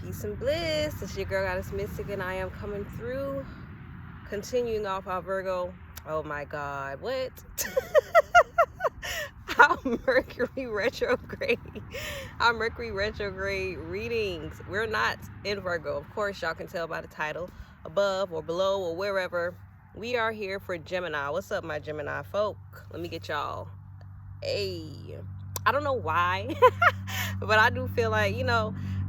Peace and bliss. It's your girl, Goddess Mystic, and I am coming through, continuing off our Virgo. Oh my God, what? Our Mercury Retrograde. Our Mercury Retrograde readings. We're not in Virgo. Of course, y'all can tell by the title above or below or wherever. We are here for Gemini. What's up, my Gemini folk? Let me get y'all. Hey, I don't know why, but I do feel like,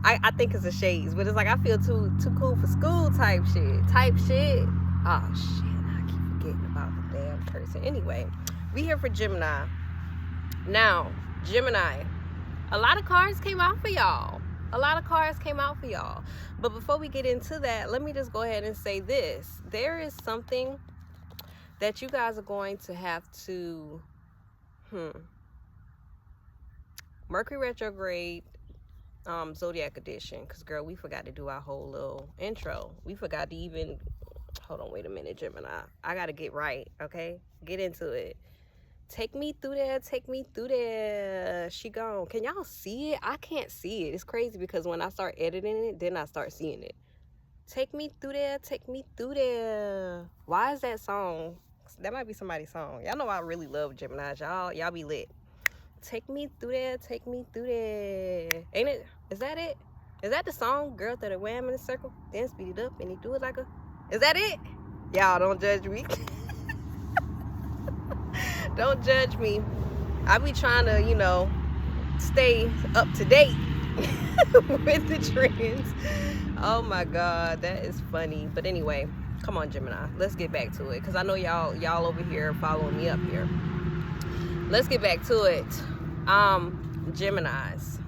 I think it's a shades, but it's like I feel too cool for school type shit. Oh shit, I keep forgetting about the damn person. Anyway, we here for Gemini. Now, Gemini, a lot of cards came out for y'all. But before we get into that, let me just go ahead and say this. There is something that you guys are going to have to Mercury Retrograde Zodiac Edition, because girl, we forgot to do our whole little intro. We forgot to even hold on, wait a minute, Gemini, I gotta get right. Okay, get into it. Take me through there. She gone. Can y'all see it? I can't see it. It's crazy because when I start editing it, then I start seeing it. Take me through there. Why is that song? That might be somebody's song. Y'all know I really love Geminis. Y'all be lit. Take me through there. Ain't it? Is that it? Is that the song? Girl that a wham in a circle, then speed it up and he do it like a. Is that it? Y'all don't judge me. Don't judge me. I be trying to, stay up to date with the trends. Oh my God, that is funny. But anyway, come on, Gemini. Let's get back to it, because I know y'all over here following me up here. Let's get back to it. Geminis,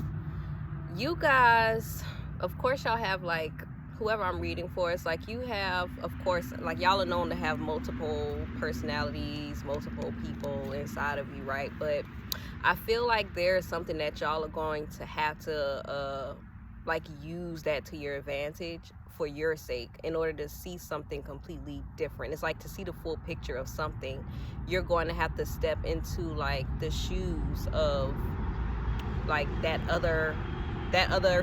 you guys, of course, y'all have like whoever I'm reading for. It's like you have, of course, like y'all are known to have multiple personalities, multiple people inside of you, right? But I feel like there's something that y'all are going to have to like use that to your advantage for your sake in order to see something completely different. It's like to see the full picture of something, you're going to have to step into like the shoes of like that other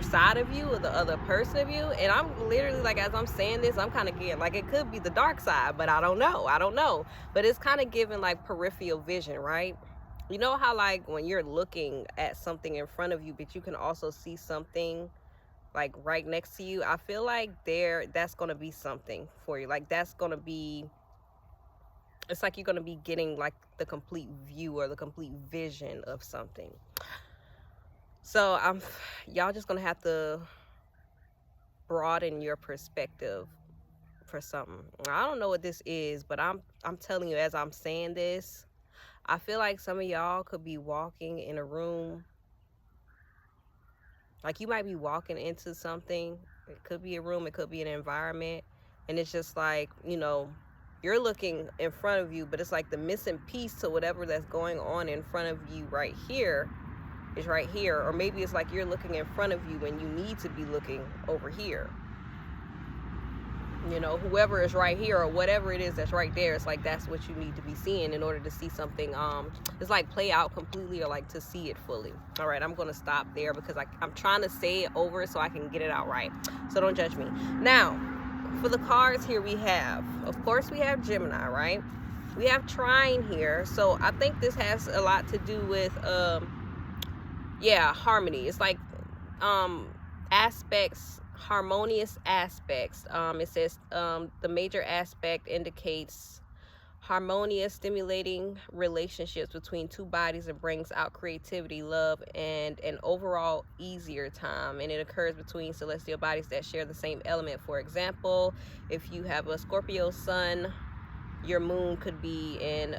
side of you or the other person of you. And I'm literally like, as I'm saying this, I'm kind of getting like, it could be the dark side, but I don't know, but it's kind of giving like peripheral vision, right? You know how like when you're looking at something in front of you, but you can also see something like right next to you. I feel like that's going to be something for you. Like that's going to be, it's like you're going to be getting like the complete view or the complete vision of something. So y'all just going to have to broaden your perspective for something. I don't know what this is, but I'm telling you, as I'm saying this, I feel like some of y'all could be walking in a room. Like you might be walking into something. It could be a room, it could be an environment. And it's just like, you're looking in front of you, but it's like the missing piece to whatever that's going on in front of you right here is right here. Or maybe it's like you're looking in front of you when you need to be looking over here. Whoever is right here or whatever it is that's right there, it's like that's what you need to be seeing in order to see something. It's like play out completely or like to see it fully. All right, I'm going to stop there because I'm trying to say it over so I can get it out right. So don't judge me. Now, for the cards here we have, of course, we have Gemini, right? We have trine here. So I think this has a lot to do with, harmony. It's like aspects, harmonious aspects. It says the major aspect indicates harmonious, stimulating relationships between two bodies and brings out creativity, love, and an overall easier time. And it occurs between celestial bodies that share the same element. For example, if you have a Scorpio sun, your moon could be in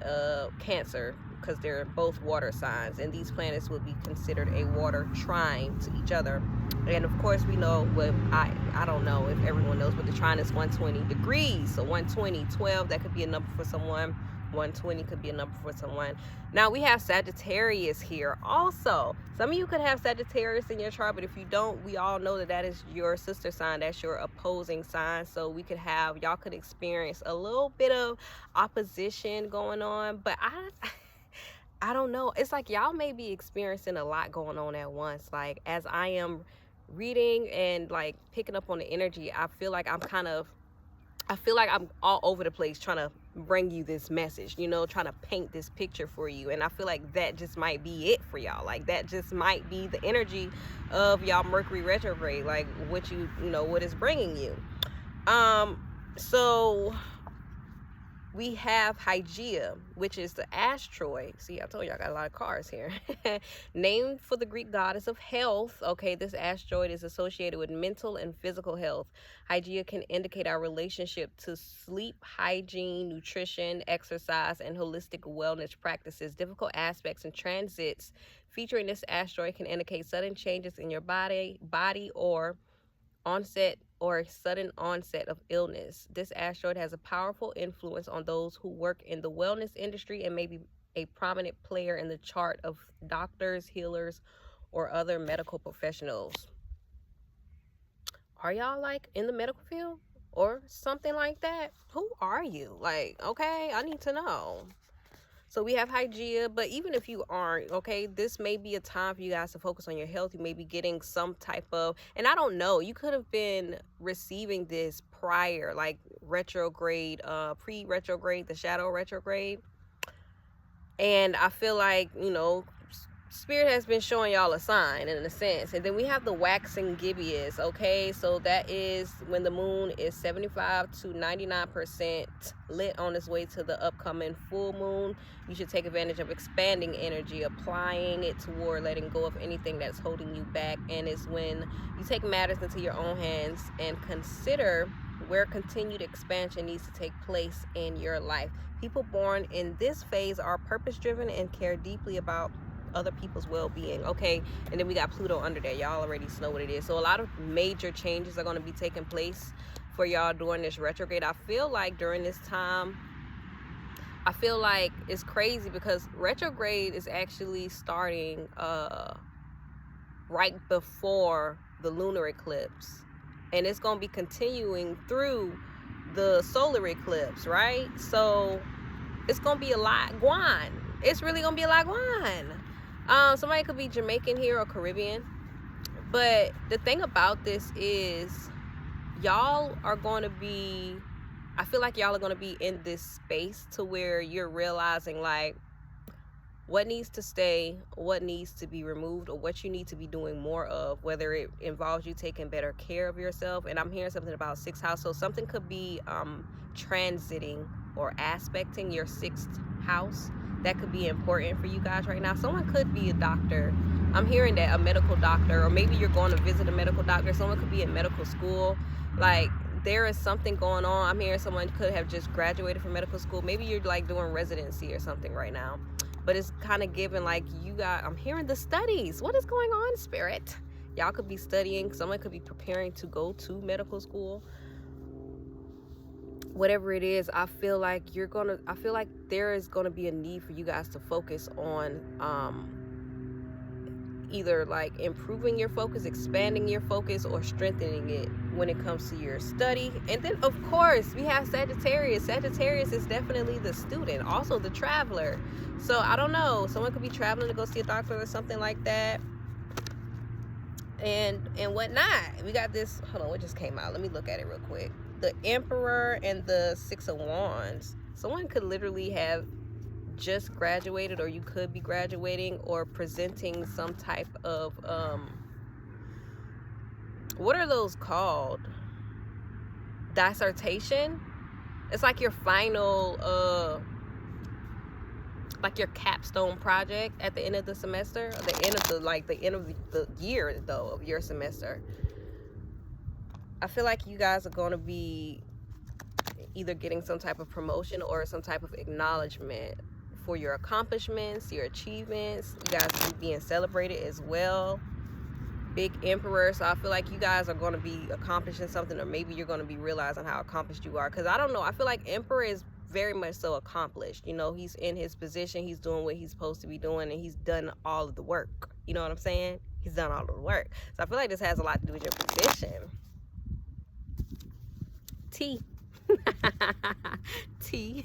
Cancer, because they're both water signs, and these planets would be considered a water trine to each other. And of course, we know what I don't know if everyone knows, but the trine is 120 degrees. So 120, 12, that could be a number for someone. 120 could be a number for someone. Now we have Sagittarius here also. Some of you could have Sagittarius in your chart, but if you don't, we all know that is your sister sign. That's your opposing sign. So we could have, y'all could experience a little bit of opposition going on, but I don't know. It's like y'all may be experiencing a lot going on at once. Like as I am reading and like picking up on the energy, I feel like I'm all over the place trying to bring you this message, you know, trying to paint this picture for you. And I feel like that just might be it for y'all. Like that just might be the energy of y'all Mercury retrograde, like what you know, what is bringing you. So we have Hygeia, which is the asteroid. See, I told you I got a lot of cards here. Named for the Greek goddess of health. Okay, this asteroid is associated with mental and physical health. Hygeia can indicate our relationship to sleep, hygiene, nutrition, exercise, and holistic wellness practices. Difficult aspects and transits featuring this asteroid can indicate sudden changes in your body or sudden onset of illness. This asteroid has a powerful influence on those who work in the wellness industry and may be a prominent player in the chart of doctors, healers, or other medical professionals. Are y'all like in the medical field or something like that? Who are you? Like, okay, I need to know. So we have Hygeia, but even if you aren't, okay, this may be a time for you guys to focus on your health. You may be getting some type of, and I don't know, you could have been receiving this prior, like retrograde, pre-retrograde, the shadow retrograde. And I feel like, you know, Spirit has been showing y'all a sign in a sense. And then we have the waxing gibbous, okay? So that is when the moon is 75 to 99% lit on its way to the upcoming full moon. You should take advantage of expanding energy, applying it toward letting go of anything that's holding you back. And it's when you take matters into your own hands and consider where continued expansion needs to take place in your life. People born in this phase are purpose-driven and care deeply about other people's well-being, okay? And then we got Pluto under there. Y'all already know what it is. So a lot of major changes are going to be taking place for y'all during this retrograde. I feel like during this time, I feel like it's crazy because retrograde is actually starting right before the lunar eclipse, and it's going to be continuing through the solar eclipse, right? So it's going to be a lot going on. It's really going to be a lot going on. Somebody could be Jamaican here or Caribbean, but the thing about this is y'all are going to be, I feel like y'all are going to be in this space to where you're realizing like what needs to stay, what needs to be removed, or what you need to be doing more of, whether it involves you taking better care of yourself. And I'm hearing something about 6th house, so something could be transiting or aspecting your 6th house. That could be important for you guys right now. Someone could be a doctor. I'm hearing that, a medical doctor, or maybe you're going to visit a medical doctor. Someone could be in medical school. Like, there is something going on. I'm hearing someone could have just graduated from medical school. Maybe you're like doing residency or something right now. But it's kind of given like you got, I'm hearing the studies. What is going on, Spirit? Y'all could be studying. Someone could be preparing to go to medical school. Whatever it is, I feel like there is gonna be a need for you guys to focus on either like improving your focus, expanding your focus, or strengthening it when it comes to your study. And then of course we have Sagittarius. Sagittarius is definitely the student, also the traveler. So I don't know, someone could be traveling to go see a doctor or something like that, and whatnot. We got this, hold on, what just came out? Let me look at it real quick. The Emperor and the 6 of Wands. Someone could literally have just graduated, or you could be graduating or presenting some type of what are those called? Dissertation. It's like your final like your capstone project at the end of the semester, or the end of the year though of your semester. I feel like you guys are going to be either getting some type of promotion or some type of acknowledgement for your accomplishments, your achievements. You guys are being celebrated as well. Big Emperor. So I feel like you guys are going to be accomplishing something, or maybe you're going to be realizing how accomplished you are. Because I don't know, I feel like Emperor is very much so accomplished. You know, he's in his position, he's doing what he's supposed to be doing, and he's done all of the work. You know what I'm saying? He's done all of the work. So I feel like this has a lot to do with your position. T. T.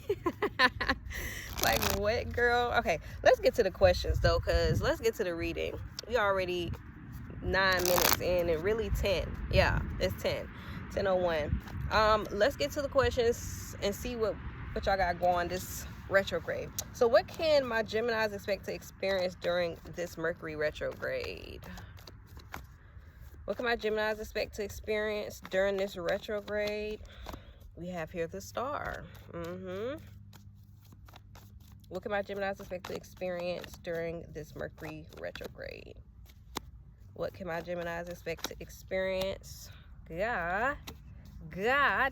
Like, what, girl? Okay, let's get to the questions though, because let's get to the reading. We already 9 minutes in, and really 10. Yeah, it's 10:01. Let's get to the questions and see what y'all got going this retrograde. So what can my Geminis expect to experience during this Mercury retrograde? What can my Geminis expect to experience during this retrograde? We have here the Star. What can my Geminis expect to experience during this Mercury retrograde? What can my Geminis expect to experience? God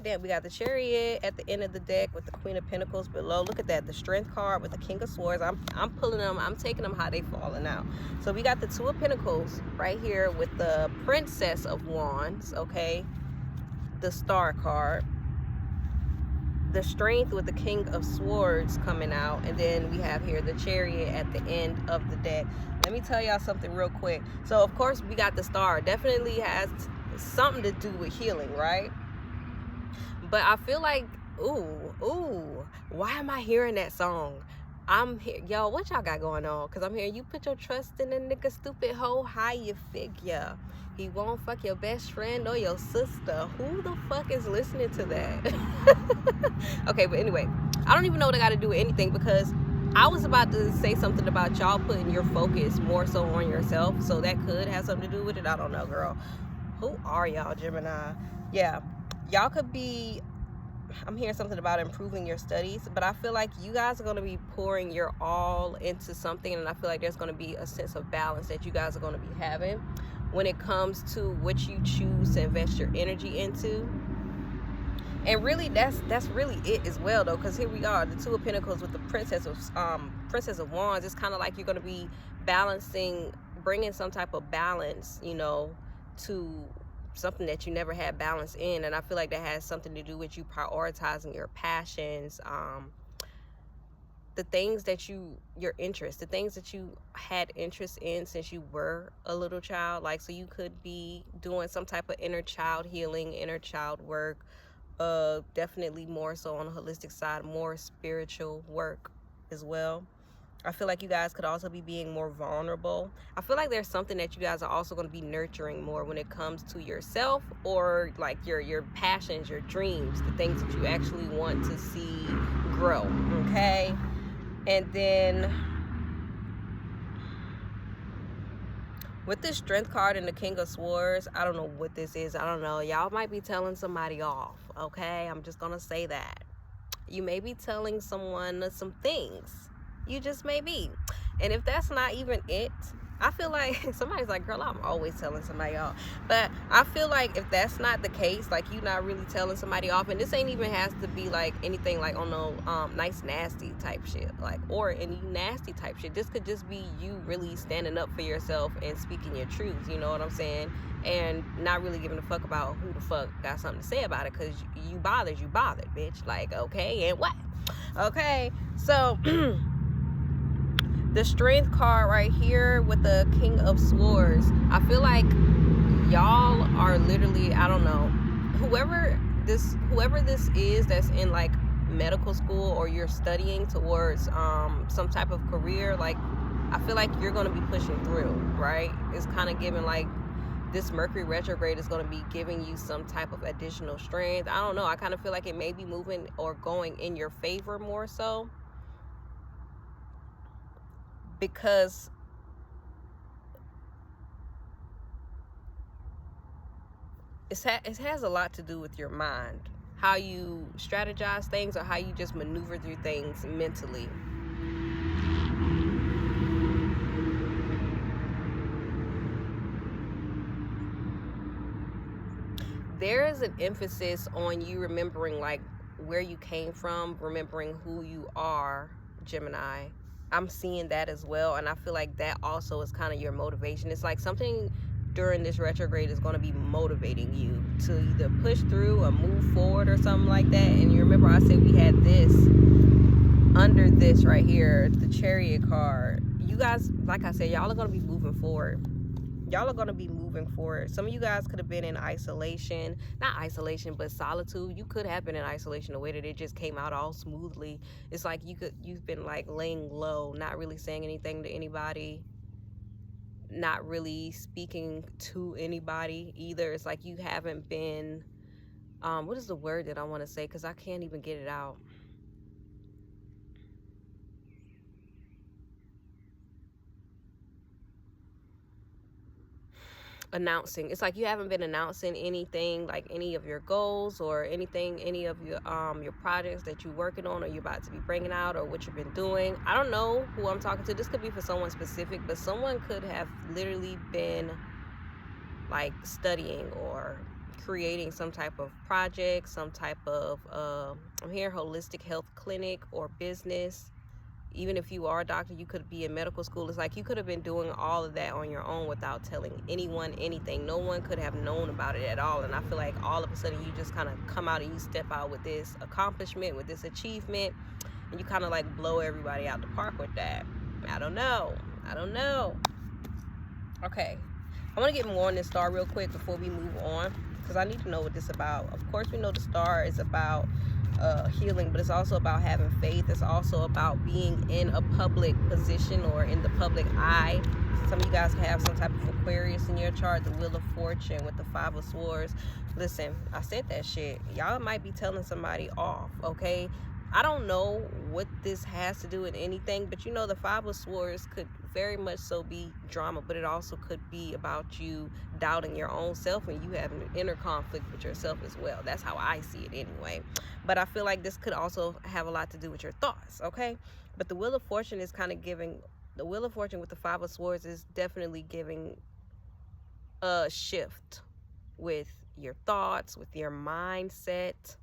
damn, we got the Chariot at the end of the deck with the Queen of Pentacles below. Look at that, the Strength card with the King of Swords. I'm pulling them, I'm taking them how they falling out. So we got the Two of Pentacles right here with the Princess of Wands, okay? The Star card. The Strength with the King of Swords coming out. And then we have here the Chariot at the end of the deck. Let me tell y'all something real quick. So of course we got the Star. Definitely has something to do with healing, right? But I feel like, ooh, why am I hearing that song? I'm here, yo, what y'all got going on? Because I'm hearing you put your trust in a nigga, stupid hoe, how you figure? He won't fuck your best friend or your sister. Who the fuck is listening to that? Okay, but anyway, I don't even know what I got to do with anything, because I was about to say something about y'all putting your focus more so on yourself. So that could have something to do with it. I don't know, girl. Who are y'all, Gemini? Yeah, y'all could be, I'm hearing something about improving your studies, but I feel like you guys are going to be pouring your all into something, and I feel like there's going to be a sense of balance that you guys are going to be having when it comes to what you choose to invest your energy into. And really, that's really it as well, though, because here we are, the Two of Pentacles with the Princess of Wands. It's kind of like you're going to be balancing, bringing some type of balance, you know, to something that you never had balance in. And I feel like that has something to do with you prioritizing your passions, the things that your interests, the things that you had interest in since you were a little child. Like, so you could be doing some type of inner child healing, inner child work, definitely more so on the holistic side, more spiritual work as well. I feel like you guys could also be being more vulnerable. I feel like there's something that you guys are also going to be nurturing more when it comes to yourself, or like your passions, your dreams, the things that you actually want to see grow, okay? And then with the Strength card and the King of Swords, I don't know what this is. I don't know. Y'all might be telling somebody off, okay? I'm just going to say that. You may be telling someone some things. You just may be. And if that's not even it, I feel like somebody's like, girl, I'm always telling somebody off. But I feel like if that's not the case, like you not really telling somebody off, and this ain't even has to be like anything like on no nice nasty type shit, like, or any nasty type shit. This could just be you really standing up for yourself and speaking your truth, you know what I'm saying? And not really giving a fuck about who the fuck got something to say about it, because you bothered, bitch. Like, okay, and what? Okay, so the Strength card right here with the King of Swords. I feel like y'all are literally, I don't know, whoever this is that's in like medical school, or you're studying towards some type of career, like I feel like you're going to be pushing through, right? It's kind of giving like this Mercury retrograde is going to be giving you some type of additional strength. I don't know. I kind of feel like it may be moving or going in your favor more so, because it has a lot to do with your mind, how you strategize things, or how you just maneuver through things mentally. There is an emphasis on you remembering like where you came from, remembering who you are, Gemini. I'm seeing that as well, and I feel like that also is kind of your motivation. It's like something during this retrograde is going to be motivating you to either push through or move forward or something like that. And you remember I said we had this under this right here, the Chariot card. You guys, like I said, y'all are going to be moving forward. Y'all are going to be moving forward. Some of you guys could have been in isolation, not isolation, but solitude. You could have been in isolation the way that it just came out all smoothly. It's like you've been like laying low, not really saying anything to anybody, not really speaking to anybody either. It's like you haven't been, what is the word that I want to say, because I can't even get it out. Announcing. It's like you haven't been announcing anything, like any of your goals or anything, any of your projects that you're working on or you're about to be bringing out, or what you've been doing. I don't know who I'm talking to. This could be for someone specific, but someone could have literally been like studying or creating some type of project, some type of I'm hearing holistic health clinic or business. Even if you are a doctor, you could be in medical school. It's like you could have been doing all of that on your own without telling anyone anything. No one could have known about it at all. And I feel like all of a sudden you just kind of come out and you step out with this accomplishment, with this achievement, and you kind of like blow everybody out the park with that. I don't know. Okay, I want to get more on this star real quick before we move on, because I need to know what this is about. Of course, we know the star is about healing, but it's also about having faith. It's also about being in a public position or in the public eye. Some of you guys have some type of Aquarius in your chart, the Wheel of Fortune with the Five of Swords. Listen, I said that shit. Y'all might be telling somebody off, okay? I don't know what this has to do with anything, but you know, the Five of Swords could very much so be drama, but it also could be about you doubting your own self and you having an inner conflict with yourself as well. That's how I see it anyway. But I feel like this could also have a lot to do with your thoughts, okay? But the Wheel of Fortune is kind of giving, the Wheel of Fortune with the Five of Swords is definitely giving a shift with your thoughts, with your mindset,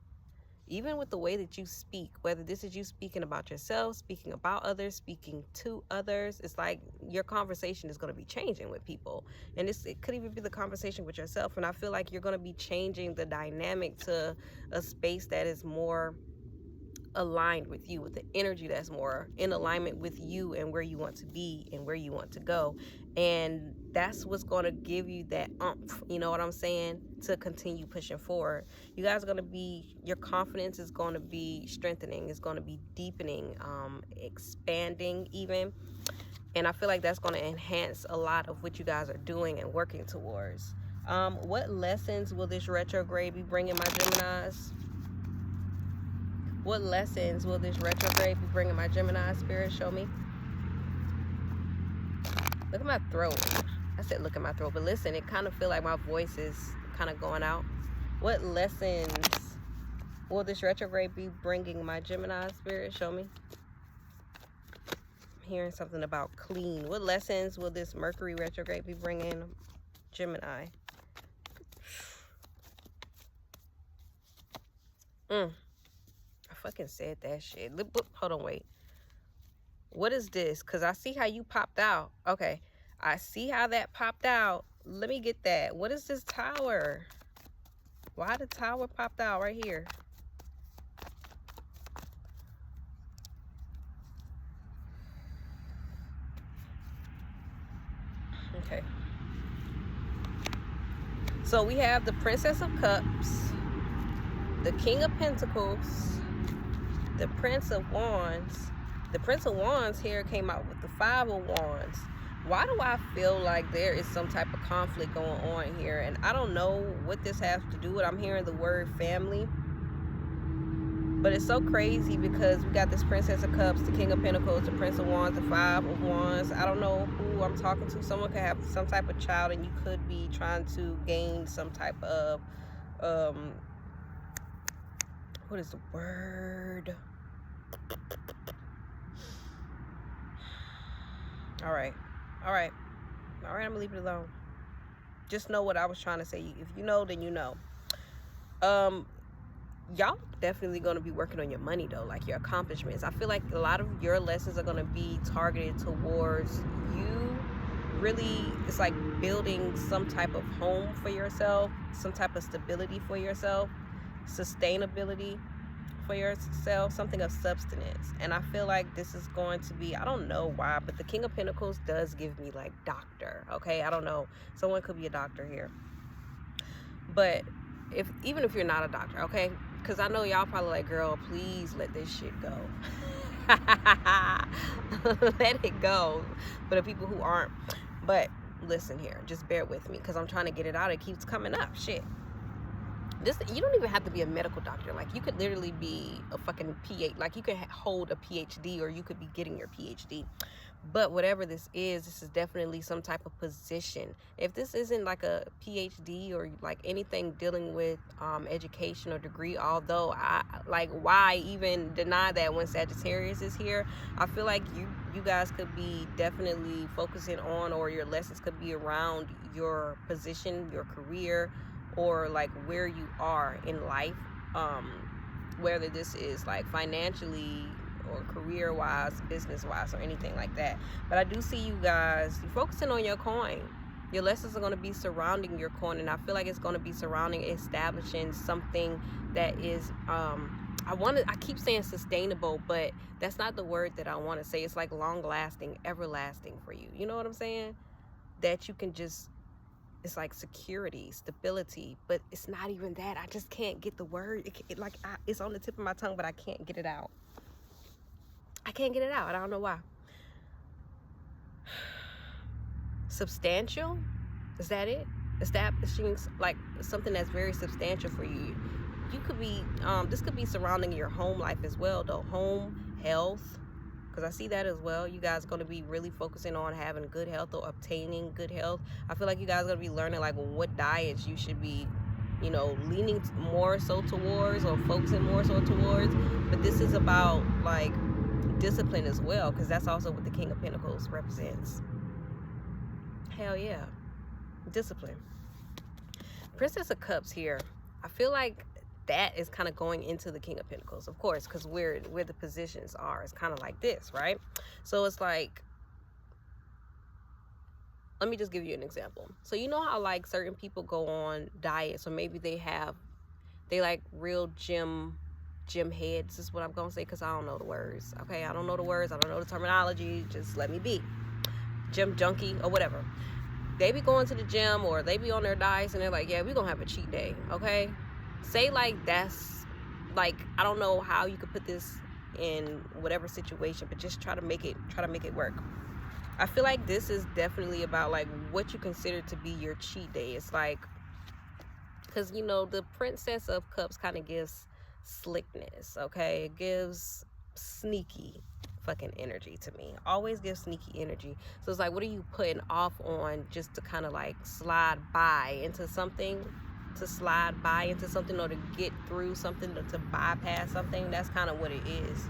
even with the way that you speak, whether this is you speaking about yourself, speaking about others, speaking to others. It's like your conversation is going to be changing with people. And it could even be the conversation with yourself. And I feel like you're going to be changing the dynamic to a space that is more aligned with you, with the energy that's more in alignment with you and where you want to be and where you want to go. And that's what's going to give you that oomph, you know what I'm saying, to continue pushing forward. You guys are going to be, your confidence is going to be strengthening, it's going to be deepening, expanding even. And I feel like that's going to enhance a lot of what you guys are doing and working towards. What lessons will this retrograde be bringing my Geminis? What lessons will this retrograde be bringing my Gemini spirit? Show me. Look at my throat. I said look at my throat, but listen, it kind of feel like my voice is kind of going out. What lessons will this retrograde be bringing my Gemini spirit? Show me. I'm hearing something about clean. What lessons will this Mercury retrograde be bringing Gemini? I fucking said that shit. Hold on, wait. What is this? Because I see how you popped out. Okay, I see how that popped out. Let me get that. What is this tower? Why the tower popped out right here? Okay. So we have the Princess of Cups, the King of Pentacles, the Prince of Wands. The Prince of Wands here came out with the Five of Wands. Why do I feel like there is some type of conflict going on here? And I don't know what this has to do with. I'm hearing the word family. But it's so crazy because we got this Princess of Cups, the King of Pentacles, the Prince of Wands, the Five of Wands. I don't know who I'm talking to. Someone could have some type of child and you could be trying to gain some type of, what is the word? All right, I'm gonna leave it alone. Just know what I was trying to say. If you know, then you know. Y'all definitely gonna be working on your money though, like your accomplishments. I feel like a lot of your lessons are gonna be targeted towards you really, it's like building some type of home for yourself, some type of stability for yourself, sustainability for yourself, something of substance. And I feel like this is going to be, I don't know why, but the King of Pentacles does give me like doctor, okay? I don't know, someone could be a doctor here, but even if you're not a doctor, okay, because I know y'all probably like, girl, please let this shit go. Let it go for the people who aren't. But listen here, just bear with me, because I'm trying to get it out. It keeps coming up. Shit. This, you don't even have to be a medical doctor. Like, you could literally be a fucking PhD. Like, you could hold a PhD, or you could be getting your PhD. But whatever this is definitely some type of position. If this isn't like a PhD or like anything dealing with education or degree, although I like, why even deny that when Sagittarius is here? I feel like you guys could be definitely focusing on, or your lessons could be around your position, your career, or like where you are in life, whether this is like financially or career wise, business wise, or anything like that. But I do see you guys, you're focusing on your coin. Your lessons are going to be surrounding your coin, and I feel like it's going to be surrounding establishing something that is I keep saying sustainable, but that's not the word that I want to say. It's like long lasting, everlasting for you. You know what I'm saying? That you can just, it's like security, stability, but it's not even that. I just can't get the word. It's on the tip of my tongue, but I can't get it out. I can't get it out. I don't know why. Substantial? Is that it? Establishing like something that's very substantial for you. You could be, this could be surrounding your home life as well, though. Home, health, because I see that as well. You guys are going to be really focusing on having good health or obtaining good health. I feel like you guys are going to be learning like what diets you should be, you know, leaning more so towards, or focusing more so towards. But this is about like discipline as well, because that's also what the King of Pentacles represents. Hell yeah, discipline. Princess of Cups here. I feel like that is kind of going into the King of Pentacles, of course, because where the positions are, it's kind of like this, right? So it's like, let me just give you an example. So you know how like certain people go on diets, or maybe they like real gym heads, is what I'm gonna say, because I don't know the words. Okay, I don't know the words, I don't know the terminology, just let me be. Gym junkie or whatever. They be going to the gym, or they be on their diets, and they're like, yeah, we're gonna have a cheat day. Okay, say like that's like, I don't know how you could put this in whatever situation, but just try to make it work. I feel like this is definitely about like what you consider to be your cheat day. It's like, because you know the Princess of Cups kind of gives slickness, okay? It gives sneaky fucking energy to me. Always gives sneaky energy. So it's like, what are you putting off on just to kind of like slide by into something, or to get through something, or to bypass something? That's kind of what it is.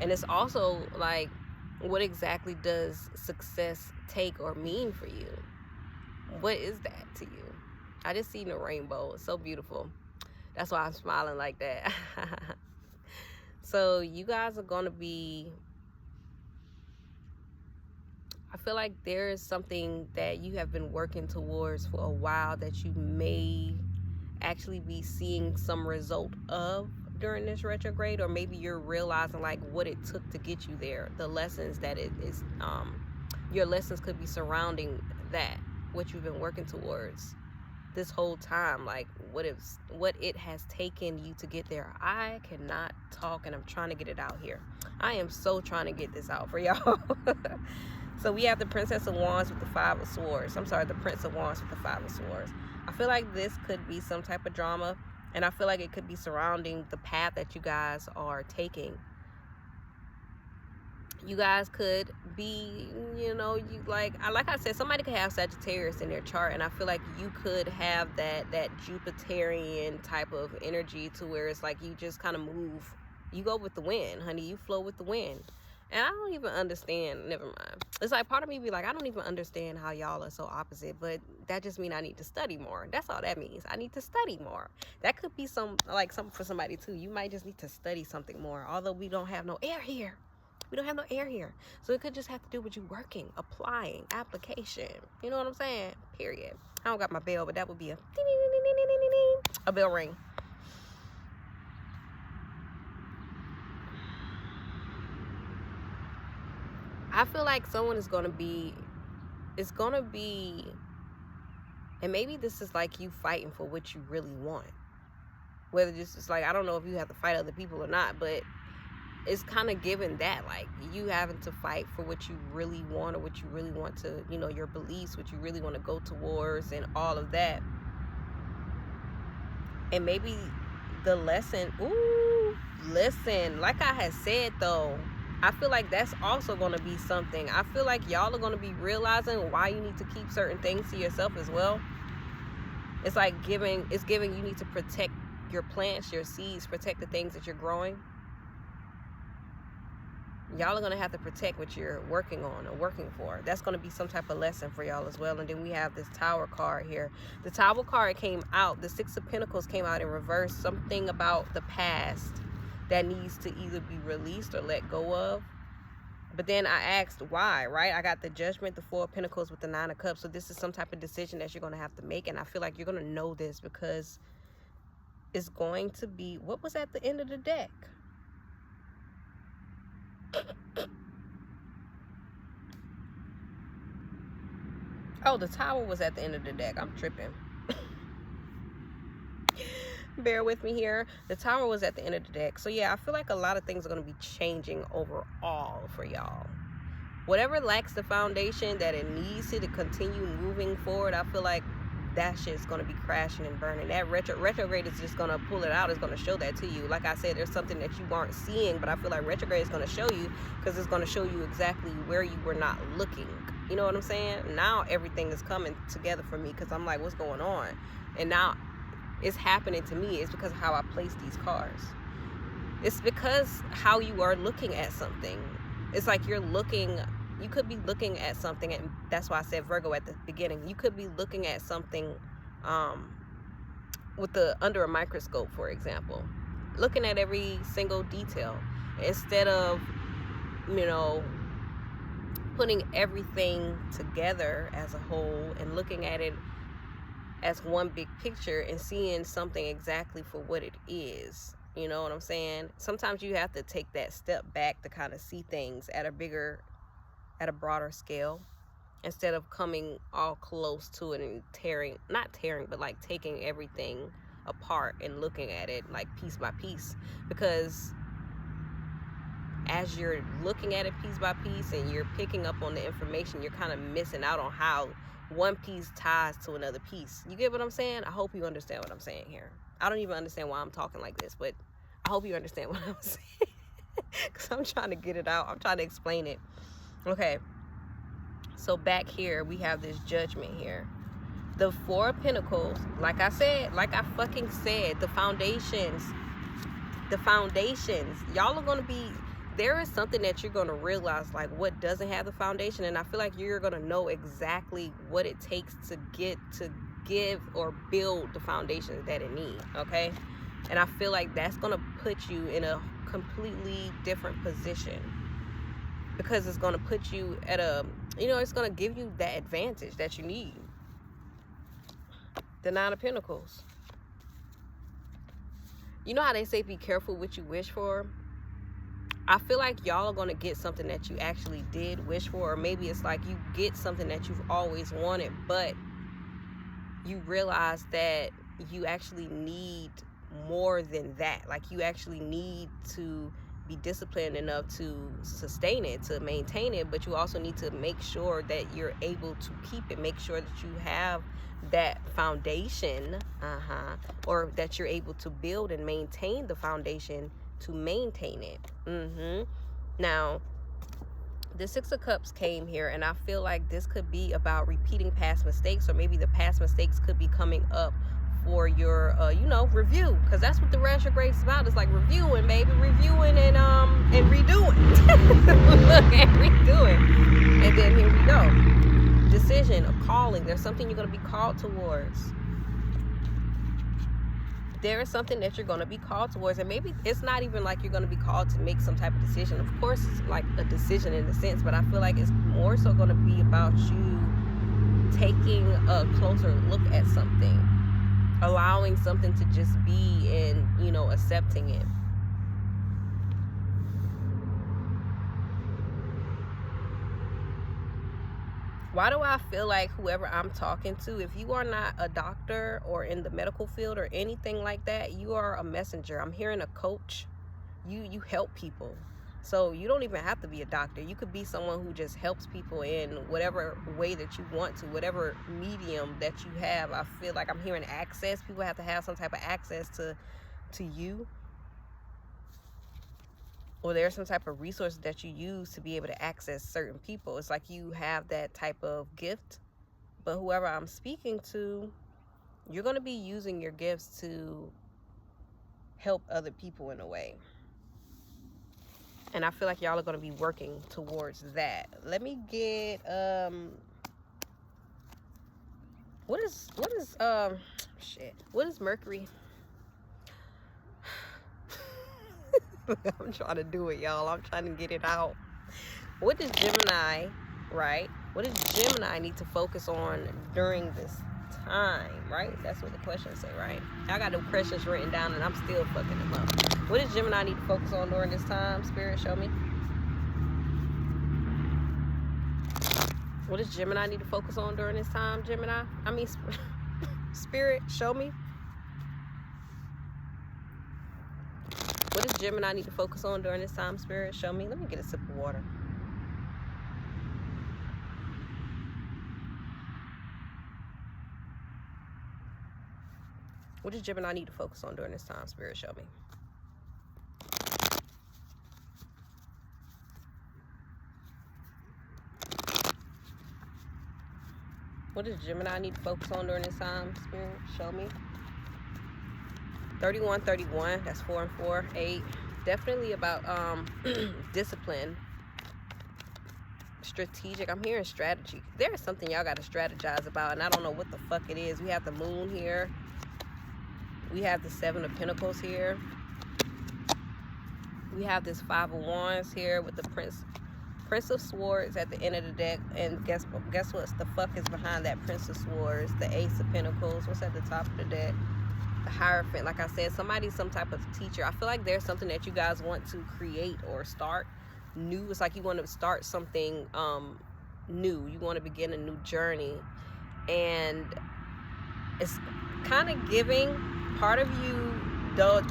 And it's also like, what exactly does success take or mean for you? What is that to you? I just seen the rainbow. It's so beautiful. That's why I'm smiling like that. So you guys are going to be, I feel like there is something that you have been working towards for a while that you may actually be seeing some result of during this retrograde, or maybe you're realizing like what it took to get you there. The lessons that it is, your lessons could be surrounding that, what you've been working towards this whole time, like what it has taken you to get there. I cannot talk, and I'm trying to get it out here. I am so trying to get this out for y'all. So we have the Princess of Wands with the Five of Swords. I'm sorry, the Prince of Wands with the Five of Swords. I feel like this could be some type of drama, and I feel like it could be surrounding the path that you guys are taking. You guys could be, you know, you like I said, somebody could have Sagittarius in their chart, and I feel like you could have that Jupiterian type of energy, to where it's like you just kind of move, you go with the wind, honey, you flow with the wind. And I don't even understand, never mind. It's like part of me be like, I don't even understand how y'all are so opposite, but that just means I need to study more. That's all that means. I need to study more. That could be something for somebody too. You might just need to study something more, although we don't have no air here. We don't have no air here. So it could just have to do with you working, applying, application. You know what I'm saying? Period. I don't got my bell, but that would be a bell ring. I feel like someone is going to be, and maybe this is like you fighting for what you really want. Whether this is like, I don't know if you have to fight other people or not, but it's kind of given that, like, you having to fight for what you really want, or what you really want to, you know, your beliefs, what you really want to go towards, and all of that. And maybe the lesson, listen, like I had said though, I feel like that's also going to be something. I feel like y'all are going to be realizing why you need to keep certain things to yourself as well. It's like you need to protect your plants, your seeds, protect the things that you're growing. Y'all are going to have to protect what you're working on or working for. That's going to be some type of lesson for y'all as well. And then we have this Tower card here. The Tower card came out, the Six of Pentacles came out in reverse. Something about the past that needs to either be released or let go of. But then I asked why, right? I got the Judgment, the Four of Pentacles with the Nine of Cups. So this is some type of decision that you're going to have to make. And I feel like you're going to know this because it's going to be, what was at the end of the deck? Oh, the Tower was at the end of the deck. I'm tripping. Bear with me here. The Tower was at the end of the deck. So yeah, I feel like a lot of things are going to be changing overall for y'all. Whatever lacks the foundation that it needs to continue moving forward, I feel like that shit's going to be crashing and burning. That retrograde is just going to pull it out. It's going to show that to you. Like I said, there's something that you aren't seeing, but I feel like retrograde is going to show you, because it's going to show you exactly where you were not looking. You know what I'm saying? Now everything is coming together for me, because I'm like, what's going on? And now it's happening to me. It's because of how I place these cards. It's because how you are looking at something. It's like you could be looking at something, and that's why I said Virgo at the beginning. You could be looking at something under a microscope, for example, looking at every single detail, instead of, you know, putting everything together as a whole and looking at it as one big picture and seeing something exactly for what it is. You know what I'm saying? Sometimes you have to take that step back to kind of see things at a broader scale, instead of coming all close to it and like taking everything apart and looking at it like piece by piece. Because as you're looking at it piece by piece and you're picking up on the information, you're kind of missing out on how one piece ties to another piece. You get what I'm saying? I hope you understand what I'm saying here. I don't even understand why I'm talking like this, but I hope you understand what I'm saying, because I'm trying to get it out. I'm trying to explain it. Okay, so back here we have this Judgment here. The Four of Pentacles, like I fucking said, the foundations, y'all are going to be, there is something that you're going to realize, like, what doesn't have the foundation. And I feel like you're going to know exactly what it takes to give or build the foundations that it needs. Okay, and I feel like that's going to put you in a completely different position, because it's going to put you at it's going to give you that advantage that you need. The Nine of Pentacles. You know how they say be careful what you wish for? I feel like y'all are going to get something that you actually did wish for, or maybe it's like you get something that you've always wanted, but you realize that you actually need more than that. Like, you actually need to be disciplined enough to sustain it, to maintain it, but you also need to make sure that you're able to keep it. Make sure that you have that foundation, or that you're able to build and maintain the foundation to maintain it. Now, the Six of Cups came here, and I feel like this could be about repeating past mistakes, or maybe the past mistakes could be coming up for your review, because that's what the retrograde is about. It's like reviewing, baby, reviewing and redoing. Look, and redoing. And then here we go. Decision, a calling. There's something you're going to be called towards. There is something that you're going to be called towards, and maybe it's not even like you're going to be called to make some type of decision. Of course, it's like a decision in a sense, but I feel like it's more so going to be about you taking a closer look at something, allowing something to just be, and accepting it. Why do I feel like whoever I'm talking to, if you are not a doctor or in the medical field or anything like that, you are a messenger. I'm hearing a coach. You help people. So you don't even have to be a doctor. You could be someone who just helps people in whatever way that you want to, whatever medium that you have. I feel like I'm hearing access. People have to have some type of access to you, or there's some type of resource that you use to be able to access certain people. It's like you have that type of gift. But whoever I'm speaking to, you're going to be using your gifts to help other people in a way. And I feel like y'all are going to be working towards that. Let me get, what is Mercury? I'm trying to do it, y'all. I'm trying to get it out. What does Gemini, right? What does Gemini need to focus on during this time, right? That's what the questions say, right? I got the questions written down and I'm still fucking them up. What does Gemini need to focus on during this time? Spirit, show me. What does Gemini need to focus on during this time, Gemini? Spirit, show me. What does Gemini need to focus on during this time, Spirit? Show me. Let me get a sip of water. What does Gemini need to focus on during this time, Spirit? Show me. What does Gemini need to focus on during this time, Spirit? Show me. 3131, that's 4 and 4, 8. Definitely about discipline, strategic. I'm hearing strategy. There is something y'all got to strategize about, and I don't know what the fuck it is. We have the moon here. We have the 7 of Pentacles here. We have this 5 of Wands here with the Prince of Swords at the end of the deck. And guess what the fuck is behind that Prince of Swords? The Ace of Pentacles. What's at the top of the deck? The Hierophant. Like I said, somebody's some type of teacher. I feel like there's something that you guys want to create or start new. It's like you want to start something new. You want to begin a new journey. And it's kind of giving. Part of you does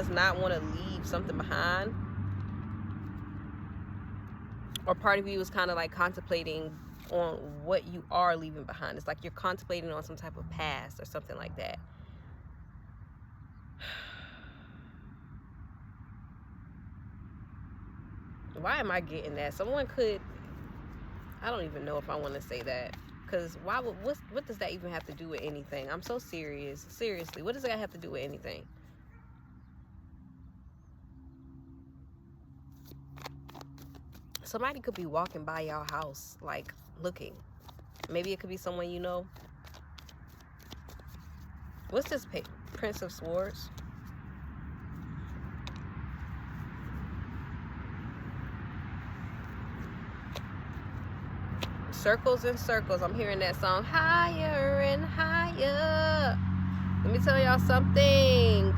not want to leave something behind, or part of you is kind of like contemplating on what you are leaving behind. It's like you're contemplating on some type of past or something like that. Why am I getting that? Someone could, I don't even know if I want to say that. Because what does that even have to do with anything? I'm so serious. Seriously, what does that have to do with anything? Somebody could be walking by y'all house, like, looking. Maybe it could be someone you know. What's this Prince of Swords? Circles and circles. I'm hearing that song, higher and higher. Let me tell y'all something.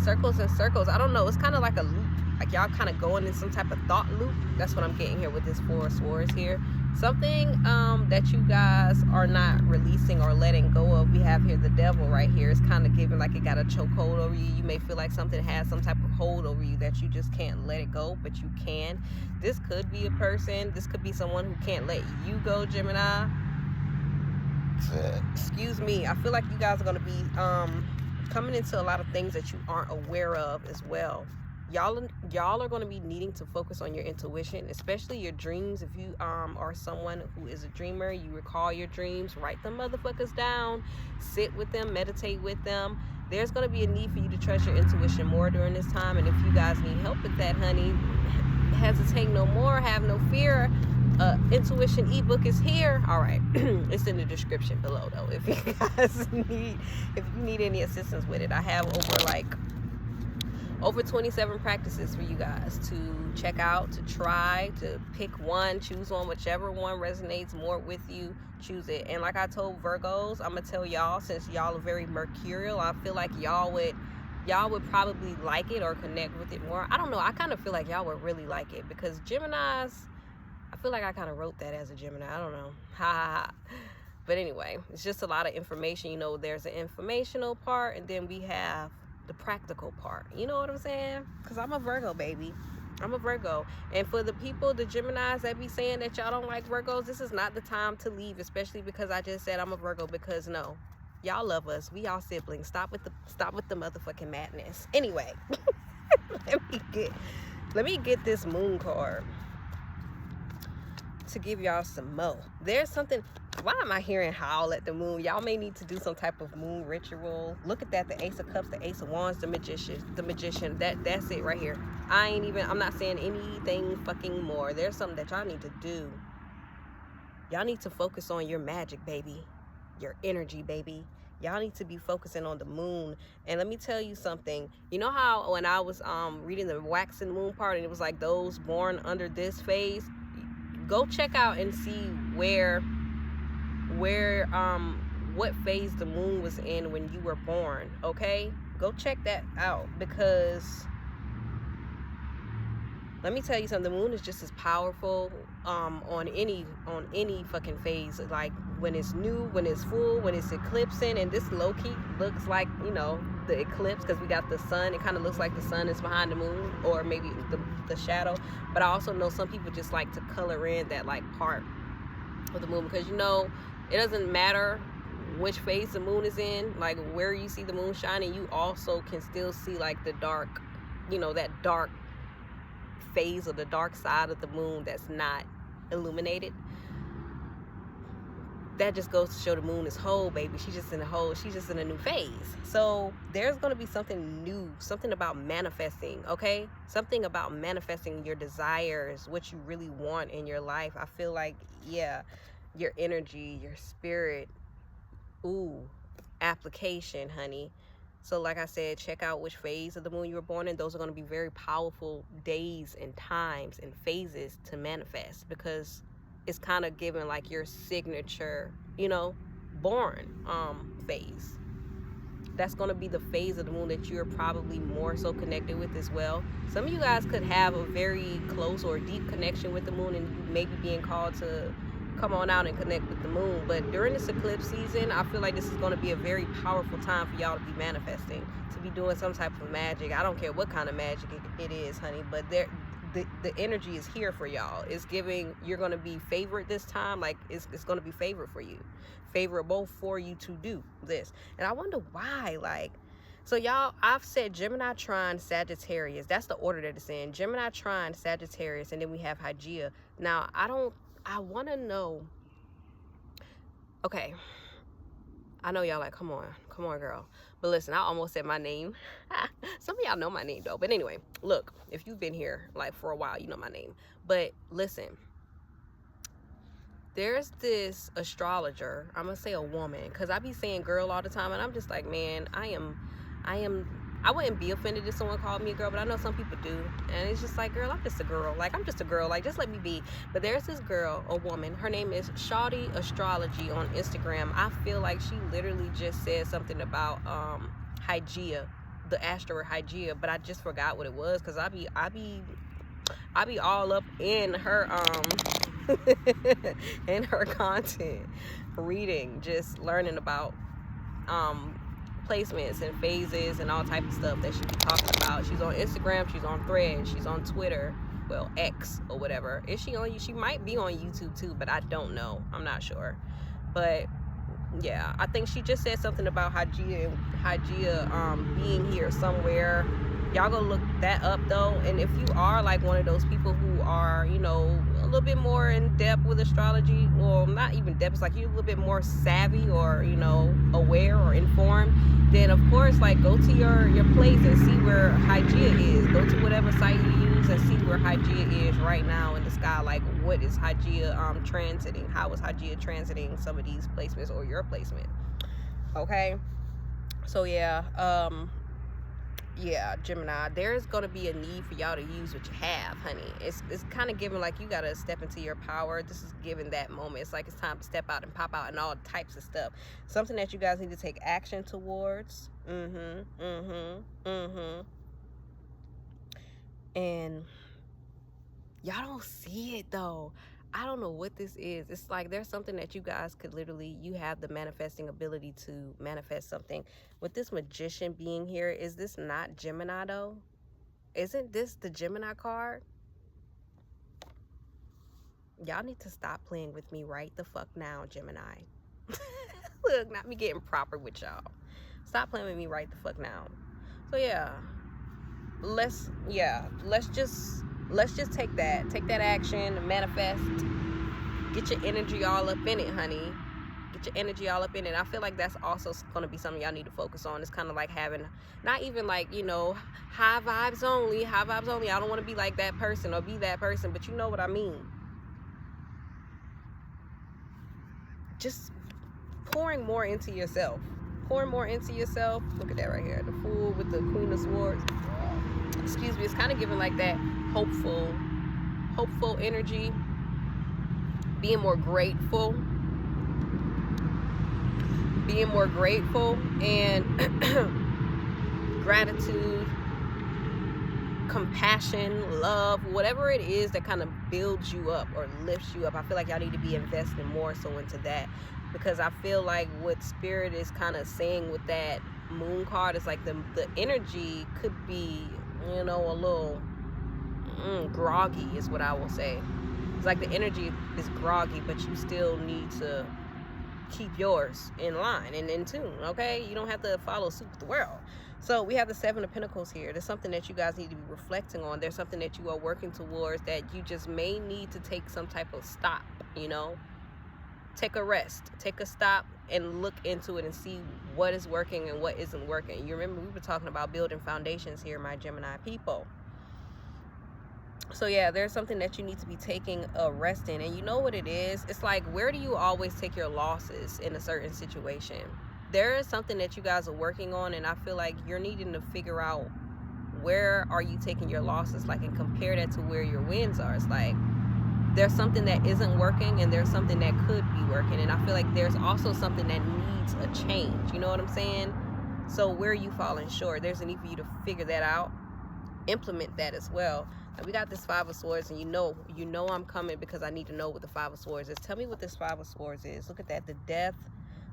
Circles and circles. I don't know. It's kind of like a loop. Like y'all kind of going in some type of thought loop. That's what I'm getting here with this 4 of Swords here. Something that you guys are not releasing or letting go of. We have here the Devil right here. It's kind of giving like it got a chokehold over you. You may feel like something has some type of hold over you that you just can't let it go, but you can. This could be a person. This could be someone who can't let you go, Gemini. Excuse me. I feel like you guys are going to be coming into a lot of things that you aren't aware of as well. Y'all are going to be needing to focus on your intuition, especially your dreams. If you are someone who is a dreamer, you recall your dreams, write them motherfuckers down, sit with them, meditate with them. There's going to be a need for you to trust your intuition more during this time. And if you guys need help with that, honey, hesitate no more, have no fear. Intuition ebook is here. All right. It's in the description below though. If you need any assistance with it, I have over 27 practices for you guys to check out, to try, to pick one, choose one, whichever one resonates more with you, choose it. And like I told Virgos, I'm gonna tell y'all, since y'all are very mercurial, I feel like y'all would probably like it or connect with it more. I don't know, I kind of feel like y'all would really like it, because Geminis, I feel like I kind of wrote that as a Gemini. I don't know. Ha ha ha. But anyway, it's just a lot of information. You know, there's an informational part, and then we have the practical part. You know what I'm saying? Because I'm a Virgo, baby. I'm a Virgo. And for the people, the Geminis that be saying that y'all don't like Virgos, this is not the time to leave, especially because I just said I'm a Virgo, because no, y'all love us. We all siblings. Stop with the motherfucking madness. Anyway, let me get this moon card to give y'all some more. There's something. Why am I hearing howl at the moon? Y'all may need to do some type of moon ritual. Look at that, the Ace of Cups, the Ace of Wands, the magician. That's it right here. I'm not saying anything fucking more. There's something that y'all need to do. Y'all need to focus on your magic, baby. Your energy, baby. Y'all need to be focusing on the moon. And let me tell you something. You know how when I was reading the waxing moon part, and it was like those born under this phase, go check out and see what phase the moon was in when you were born. Okay, go check that out, because let me tell you something, the moon is just as powerful on any fucking phase. Like when it's new, when it's full, when it's eclipsing. And this low-key looks like, you know, the eclipse, because we got the sun. It kind of looks like the sun is behind the moon, or maybe the shadow. But I also know some people just like to color in that like part of the moon, because, you know, it doesn't matter which phase the moon is in, like where you see the moon shining, you also can still see like the dark, you know, that dark phase of the dark side of the moon that's not illuminated. That just goes to show the moon is whole, baby. She's just in a new phase. So there's going to be something new, something about manifesting, okay? Something about manifesting your desires, what you really want in your life. I feel like, yeah, your energy, your spirit, application, honey. So like I said, check out which phase of the moon you were born in. Those are going to be very powerful days and times and phases to manifest, because it's kind of giving like your signature, you know, born phase. That's going to be the phase of the moon that you're probably more so connected with as well. Some of you guys could have a very close or deep connection with the moon, and you may be being called to come on out and connect with the moon. But during this eclipse season, I feel like this is going to be a very powerful time for y'all to be manifesting, to be doing some type of magic. I don't care what kind of magic it is, honey, but the energy is here for y'all. It's giving, you're going to be favored this time. Like it's going to be favored for you, favorable for you to do this. And I wonder why, like, so y'all, I've said Gemini, Trine, Sagittarius. That's the order that it's in. Gemini, Trine, Sagittarius, and then we have Hygeia. Now, I want to know, okay, I know y'all like, come on, girl. But listen, I almost said my name. Some of y'all know my name though. But anyway, look, if you've been here like for a while, you know my name. But listen, there's this astrologer, I'm gonna say a woman, because I be saying girl all the time, and I'm just like, man, I wouldn't be offended if someone called me a girl, but I know some people do. And it's just like, girl, I'm just a girl. Like, I'm just a girl. Like, just let me be. But there's this girl, a woman. Her name is Shawty Astrology on Instagram. I feel like she literally just said something about Hygeia, the asteroid Hygeia, but I just forgot what it was, because I be all up in her in her content, reading, just learning about placements and phases and all type of stuff that she be talking about. She's on Instagram, she's on Threads, she's on Twitter, well, X or whatever. Is she on you? She might be on YouTube too, but I don't know. I'm not sure. But yeah, I think she just said something about Hygeia being here somewhere. Y'all go look that up though. And if you are like one of those people who are, you know, a little bit more in depth with astrology, well, not even depth, it's like you're a little bit more savvy or, you know, aware or informed, then of course, like, go to your place and see where Hygeia is. Go to whatever site you use and see where Hygeia is right now in the sky. Like, what is Hygeia transiting? How is Hygeia transiting some of these placements or your placement? Okay, so yeah, Gemini, there's gonna be a need for y'all to use what you have, honey. It's kind of giving like you gotta step into your power. This is giving that moment. It's like it's time to step out and pop out and all types of stuff. Something that you guys need to take action towards. And y'all don't see it though. I don't know what this is. It's like there's something that you guys could literally, you have the manifesting ability to manifest something. With this Magician being here, is this not Gemini though? Isn't this the Gemini card? Y'all need to stop playing with me right the fuck now, Gemini. Look, not me getting proper with y'all. Stop playing with me right the fuck now. So yeah, let's just take that action, manifest, get your energy all up in it, honey. Get your energy all up in it. I feel like that's also going to be something y'all need to focus on. It's kind of like having, not even like, you know, high vibes only. I don't want to be like that person or be that person, but you know what I mean. Just pouring more into yourself. Pouring more into yourself. Look at that right here. The Fool with the Queen of Swords. Excuse me. It's kind of giving like that hopeful energy. Being more grateful. And gratitude, compassion, love, whatever it is that kind of builds you up or lifts you up. I feel like y'all need to be investing more so into that, because I feel like what Spirit is kind of saying with that Moon card is like the energy could be, you know, a little groggy is what I will say. It's like the energy is groggy, but you still need to keep yours in line and in tune, okay? You don't have to follow suit with the world. So we have the Seven of Pentacles here. There's something that you guys need to be reflecting on. There's something that you are working towards that you just may need to take some type of stop, you know? Take a rest, take a stop, and look into it and see what is working and what isn't working. You remember we were talking about building foundations here, my Gemini people. So yeah, there's something that you need to be taking a rest in. And you know what it is? It's like, where do you always take your losses in a certain situation? There is something that you guys are working on, and I feel like you're needing to figure out where are you taking your losses, like, and compare that to where your wins are. It's like there's something that isn't working and there's something that could be working. And I feel like there's also something that needs a change. You know what I'm saying? So where are you falling short? There's a need for you to figure that out, implement that as well. We got this Five of Swords, and you know I'm coming because I need to know what the Five of Swords is. Tell me what this Five of Swords is. Look at that, the Death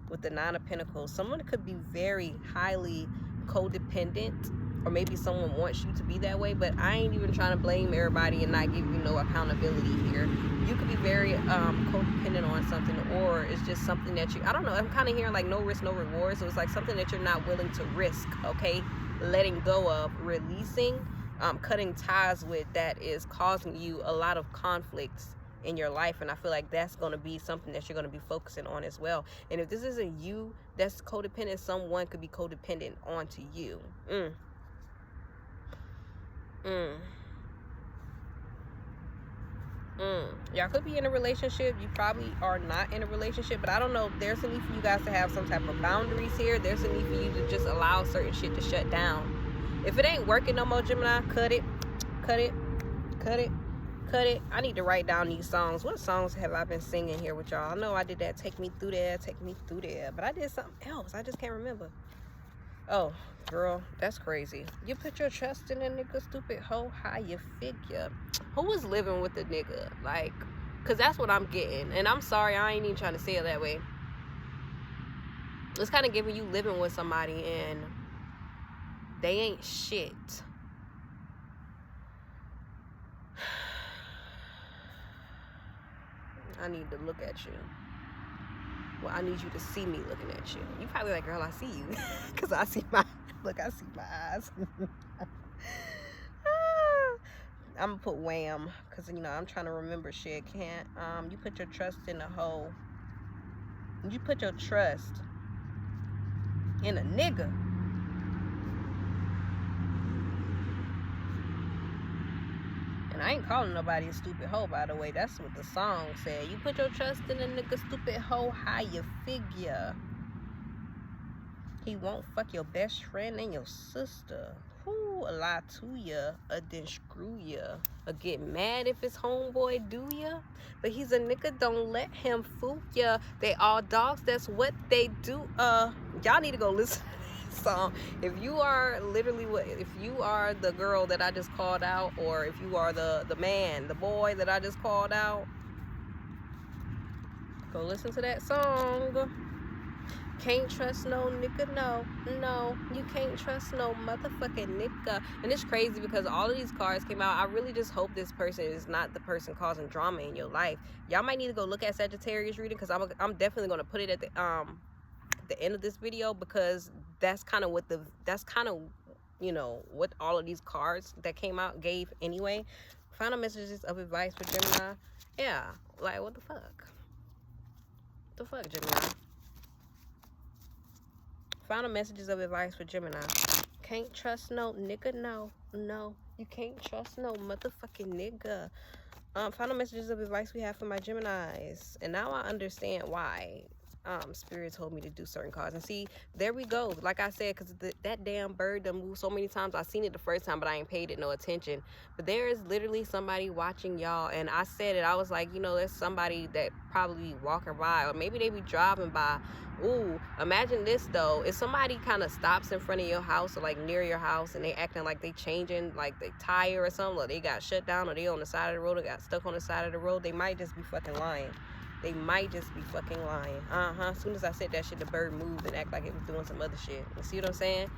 with the Nine of Pentacles. Someone could be very highly codependent, or maybe someone wants you to be that way, but I ain't even trying to blame everybody and not give you no accountability here. You could be very codependent on something, or it's just something that you, I don't know, I'm kind of hearing like no risk, no reward. So it's like something that you're not willing to risk, okay? Letting go of, releasing, cutting ties with, that is causing you a lot of conflicts in your life. And I feel like that's going to be something that you're going to be focusing on as well. And if this isn't you that's codependent, someone could be codependent onto you. Y'all could be in a relationship. You probably are not in a relationship, but I don't know. There's a need for you guys to have some type of boundaries here. There's a need for you to just allow certain shit to shut down. If it ain't working no more, Gemini, cut it. I need to write down these songs. What songs have I been singing here with y'all? I know I did that Take Me Through There, but I did something else. I just can't remember. Oh, girl, that's crazy. You put your trust in a nigga, stupid hoe. How you figure? Who was living with the nigga? Like, because that's what I'm getting. And I'm sorry, I ain't even trying to say it that way. It's kind of giving you living with somebody and they ain't shit. I need to look at you. Well, I need you to see me looking at you. You probably like, girl, I see you. Because I see my eyes. I'm going to put wham. Because, you know, I'm trying to remember shit. Can't, you put your trust in a hoe. You put your trust in a nigga. And I ain't calling nobody a stupid hoe, by the way. That's what the song said. You put your trust in a nigga, stupid hoe. How you figure? He won't fuck your best friend and your sister. Who a lie to ya, or then screw ya, or get mad if his homeboy do ya. But he's a nigga, don't let him fool ya. They all dogs, that's what they do. Y'all need to go listen to this song. If you are if you are the girl that I just called out, or if you are the man, the boy that I just called out, Go listen to that song. Can't trust no nigga, no, you can't trust no motherfucking nigga. And it's crazy because all of these cards came out. I really just hope this person is not the person causing drama in your life. Y'all might need to go look at Sagittarius reading, because I'm definitely going to put it at the end of this video, because that's kind of what you know, what all of these cards that came out gave anyway. Final messages of advice for Gemini. Yeah, like what the fuck? What the fuck, Gemini? Final messages of advice for Gemini. Can't trust no nigga, no, you can't trust no motherfucking nigga. Final messages of advice we have for my Geminis. And now I understand why Spirit told me to do certain cards. And see, there we go. Like I said, because that damn bird done moved so many times. I seen it the first time, but I ain't paid it no attention. But there is literally somebody watching y'all. And I said it, I was like, you know, there's somebody that probably walking by, or maybe they be driving by. Ooh, imagine this though. If somebody kind of stops in front of your house, or like near your house, and they acting like they changing like they tire or something, or they got shut down, or they on the side of the road, or got stuck on the side of the road, they might just be fucking lying. They might just be fucking lying. As soon as I said that shit, the bird moved and act like it was doing some other shit. You see what I'm saying?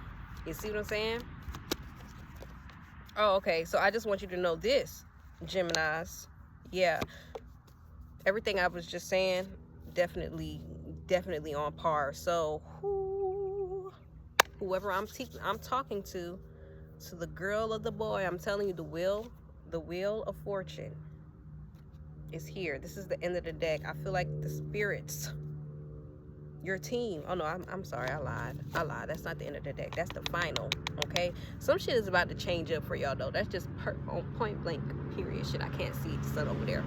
You see what I'm saying? Oh, okay. So I just want you to know this, Geminis. Yeah. Everything I was just saying, definitely on par. So whoever I'm talking to the girl or the boy, I'm telling you, the wheel of fortune is here. This is the end of the deck. I feel like the spirits, your team. Oh no, I'm sorry, I lied. That's not the end of the deck. That's the final. Okay, some shit is about to change up for y'all though. That's just on point blank period shit. I can't see the sun over there.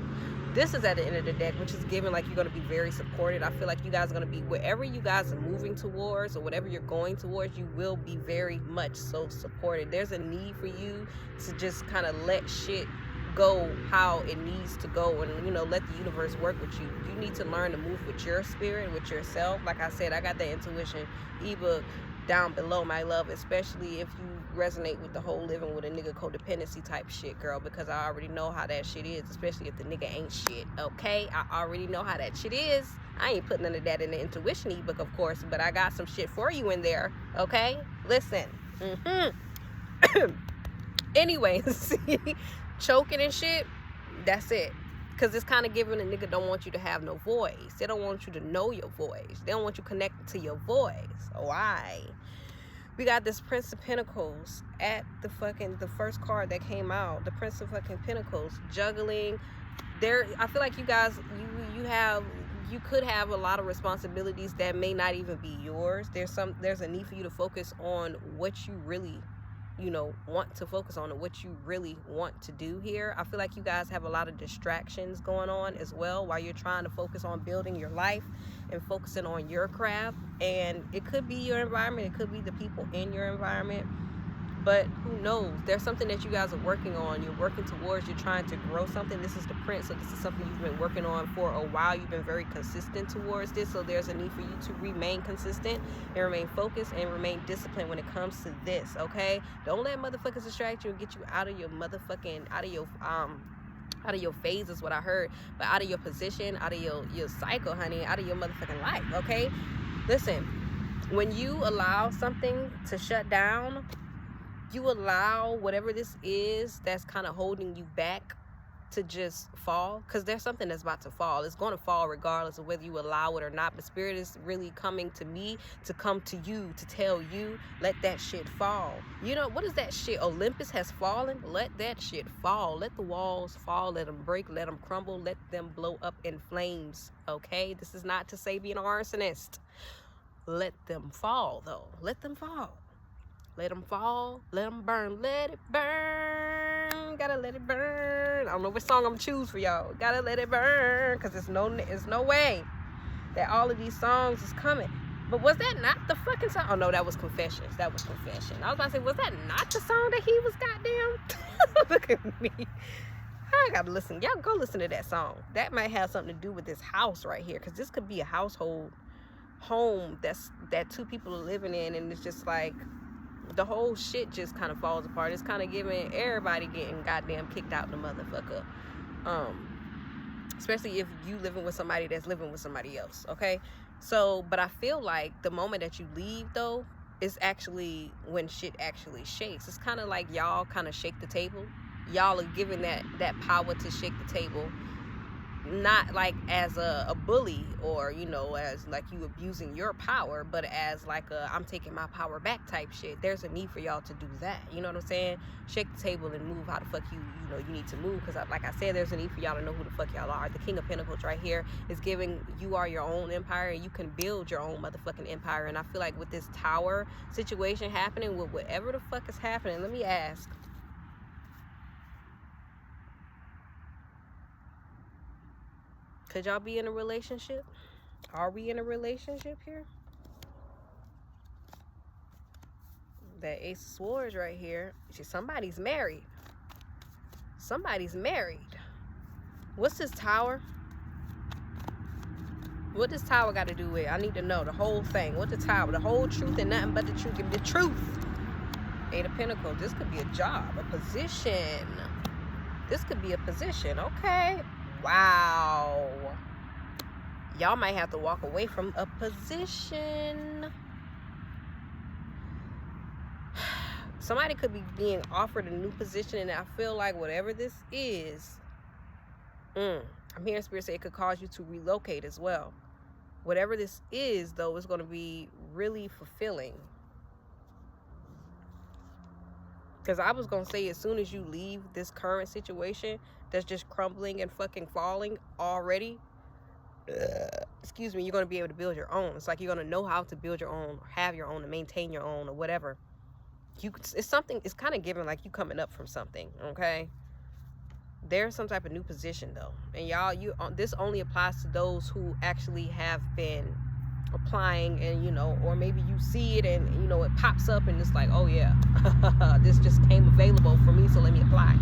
This is at the end of the deck, which is giving like you're going to be very supported. I feel like you guys are going to be, wherever you guys are moving towards, or whatever you're going towards, you will be very much so supported. There's a need for you to just kind of let shit go how it needs to go, and you know, let the universe work with you. You need to learn to move with your spirit, with yourself. Like I said, I got that intuition ebook down below, my love, especially if you resonate with the whole living with a nigga codependency type shit, girl, because I already know how that shit is, especially if the nigga ain't shit. Okay, I already know how that shit is. I ain't putting none of that in the intuition ebook, of course, but I got some shit for you in there. Okay, listen. Anyways, see, choking and shit, that's it. Because it's kind of giving a nigga don't want you to have no voice. They don't want you to know your voice. They don't want you connected to your voice. Why? We got this Prince of Pentacles at the first card that came out. The Prince of fucking Pentacles, juggling. There, I feel like you guys, you could have a lot of responsibilities that may not even be yours. There's a need for you to focus on what you really, you know, want to focus on, and what you really want to do here. I feel like you guys have a lot of distractions going on as well while you're trying to focus on building your life and focusing on your craft. And it could be your environment, it could be the people in your environment, but who knows? There's something that you guys are working on, you're working towards, you're trying to grow something. This is the Prince, so this is something you've been working on for a while. You've been very consistent towards this, so there's a need for you to remain consistent and remain focused and remain disciplined when it comes to this. Okay, don't let motherfuckers distract you and get you out of your motherfucking, out of your phase is what I heard, but out of your position, out of your cycle, honey, out of your motherfucking life. Okay, listen, when you allow something to shut down, you allow whatever this is that's kind of holding you back to just fall, because there's something that's about to fall. It's going to fall regardless of whether you allow it or not. But Spirit is really coming to me to come to you to tell you, let that shit fall. You know, what is that shit? Olympus has fallen. Let that shit fall. Let the walls fall. Let them break. Let them crumble. Let them blow up in flames. Okay, this is not to say be an arsonist. Let them fall, though. Let them fall. Let them fall, let them burn, let it burn, gotta let it burn. I don't know what song I'm gonna choose for y'all. Gotta let it burn, because there's no way that all of these songs is coming. But was that not the fucking song? Oh no, that was Confessions. That was Confession. I was about to say, was that not the song that he was goddamn? Look at me. I gotta listen. Y'all go listen to that song. That might have something to do with this house right here, because this could be a home that two people are living in, and it's just like, the whole shit just kind of falls apart. It's kind of giving everybody getting goddamn kicked out the motherfucker. especially if you living with somebody that's living with somebody else, okay? So, but I feel like the moment that you leave, though, is actually when shit actually shakes. It's kind of like y'all kind of shake the table. Y'all are giving that power to shake the table, not like as a bully, or, you know, as like you abusing your power, but as like a I'm taking my power back type shit. There's a need for y'all to do that, you know what I'm saying? Shake the table and move how the fuck you know you need to move, because like I said, there's a need for y'all to know who the fuck y'all are. The King of Pentacles right here is giving you are your own empire, and you can build your own motherfucking empire. And I feel like with this Tower situation happening, with whatever the fuck is happening, let me ask, could y'all be in a relationship? Are we in a relationship here? That Ace of Swords right here. Somebody's married. Somebody's married. What's this Tower? What does Tower got to do with it? I need to know the whole thing. What the Tower? The whole truth and nothing but the truth. Give me the truth. Eight of Pentacles. This could be a job, a position. This could be a position. Okay. Wow. Y'all might have to walk away from a position. Somebody could be being offered a new position, and I feel like whatever this is, I'm hearing Spirit say it could cause you to relocate as well. Whatever this is, though, is going to be really fulfilling. Because I was going to say, as soon as you leave this current situation that's just crumbling and fucking falling already, excuse me, you're going to be able to build your own. It's like you're going to know how to build your own, or have your own, or maintain your own, or whatever. It's something, it's kind of giving like you coming up from something, okay? There's some type of new position, though. And y'all, this only applies to those who actually have been applying, and, you know, or maybe you see it and, you know, it pops up and it's like, oh yeah, this just came available for me, so let me apply.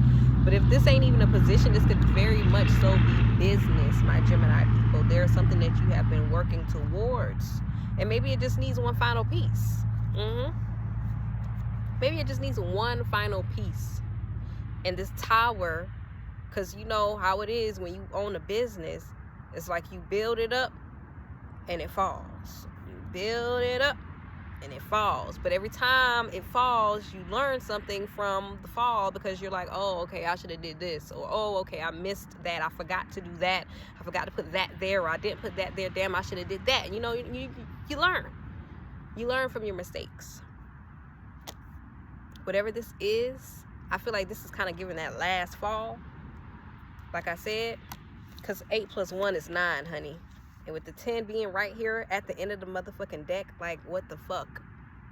But if this ain't even a position, this could very much so be business, my Gemini people. There's something that you have been working towards, and maybe it just needs one final piece. Maybe it just needs one final piece. And this Tower, because you know how it is when you own a business, it's like you build it up and it falls. You build it up and it falls. But every time it falls, you learn something from the fall, because you're like, oh, okay, I should have did this. Or, oh, okay, I missed that. I forgot to do that. I forgot to put that there. Or I didn't put that there. Damn, I should have did that. You know, you learn. You learn from your mistakes. Whatever this is, I feel like this is kind of giving that last fall. Like I said, because 8 + 1 is 9, honey. And with the 10 being right here at the end of the motherfucking deck, like, what the fuck?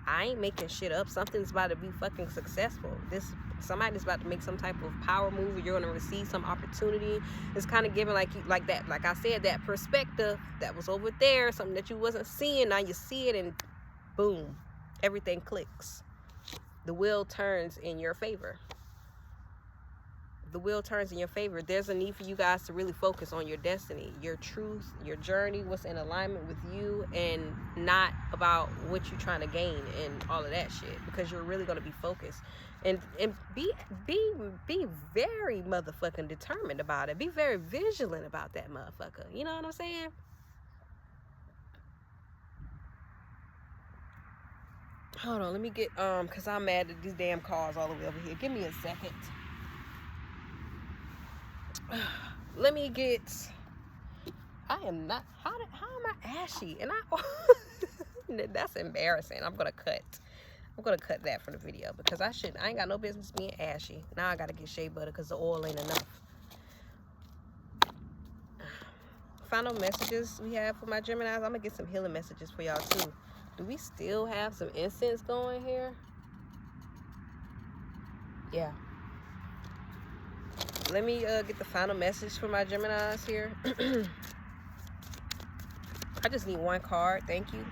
I ain't making shit up. Something's about to be fucking successful. Somebody's about to make some type of power move, or you're gonna receive some opportunity. It's kind of giving like that, like I said, that perspective that was over there, something that you wasn't seeing. Now you see it, and boom, everything clicks. The wheel turns in your favor. The wheel turns in your favor. There's a need for you guys to really focus on your destiny, your truth, your journey, what's in alignment with you, and not about what you're trying to gain and all of that shit, because you're really going to be focused. And be very motherfucking determined about it. Be very vigilant about that motherfucker. You know what I'm saying? Hold on, let me get, because I'm mad at these damn cars all the way over here. Give me a second. Let me get, I am not, how am I ashy? And that's embarrassing. I'm going to cut that from the video, because I ain't got no business being ashy. Now I got to get shea butter because the oil ain't enough. Final messages we have for my Geminis. I'm going to get some healing messages for y'all too. Do we still have some incense going here? Yeah. Let me get the final message for my Geminis here. I just need one card. Thank you.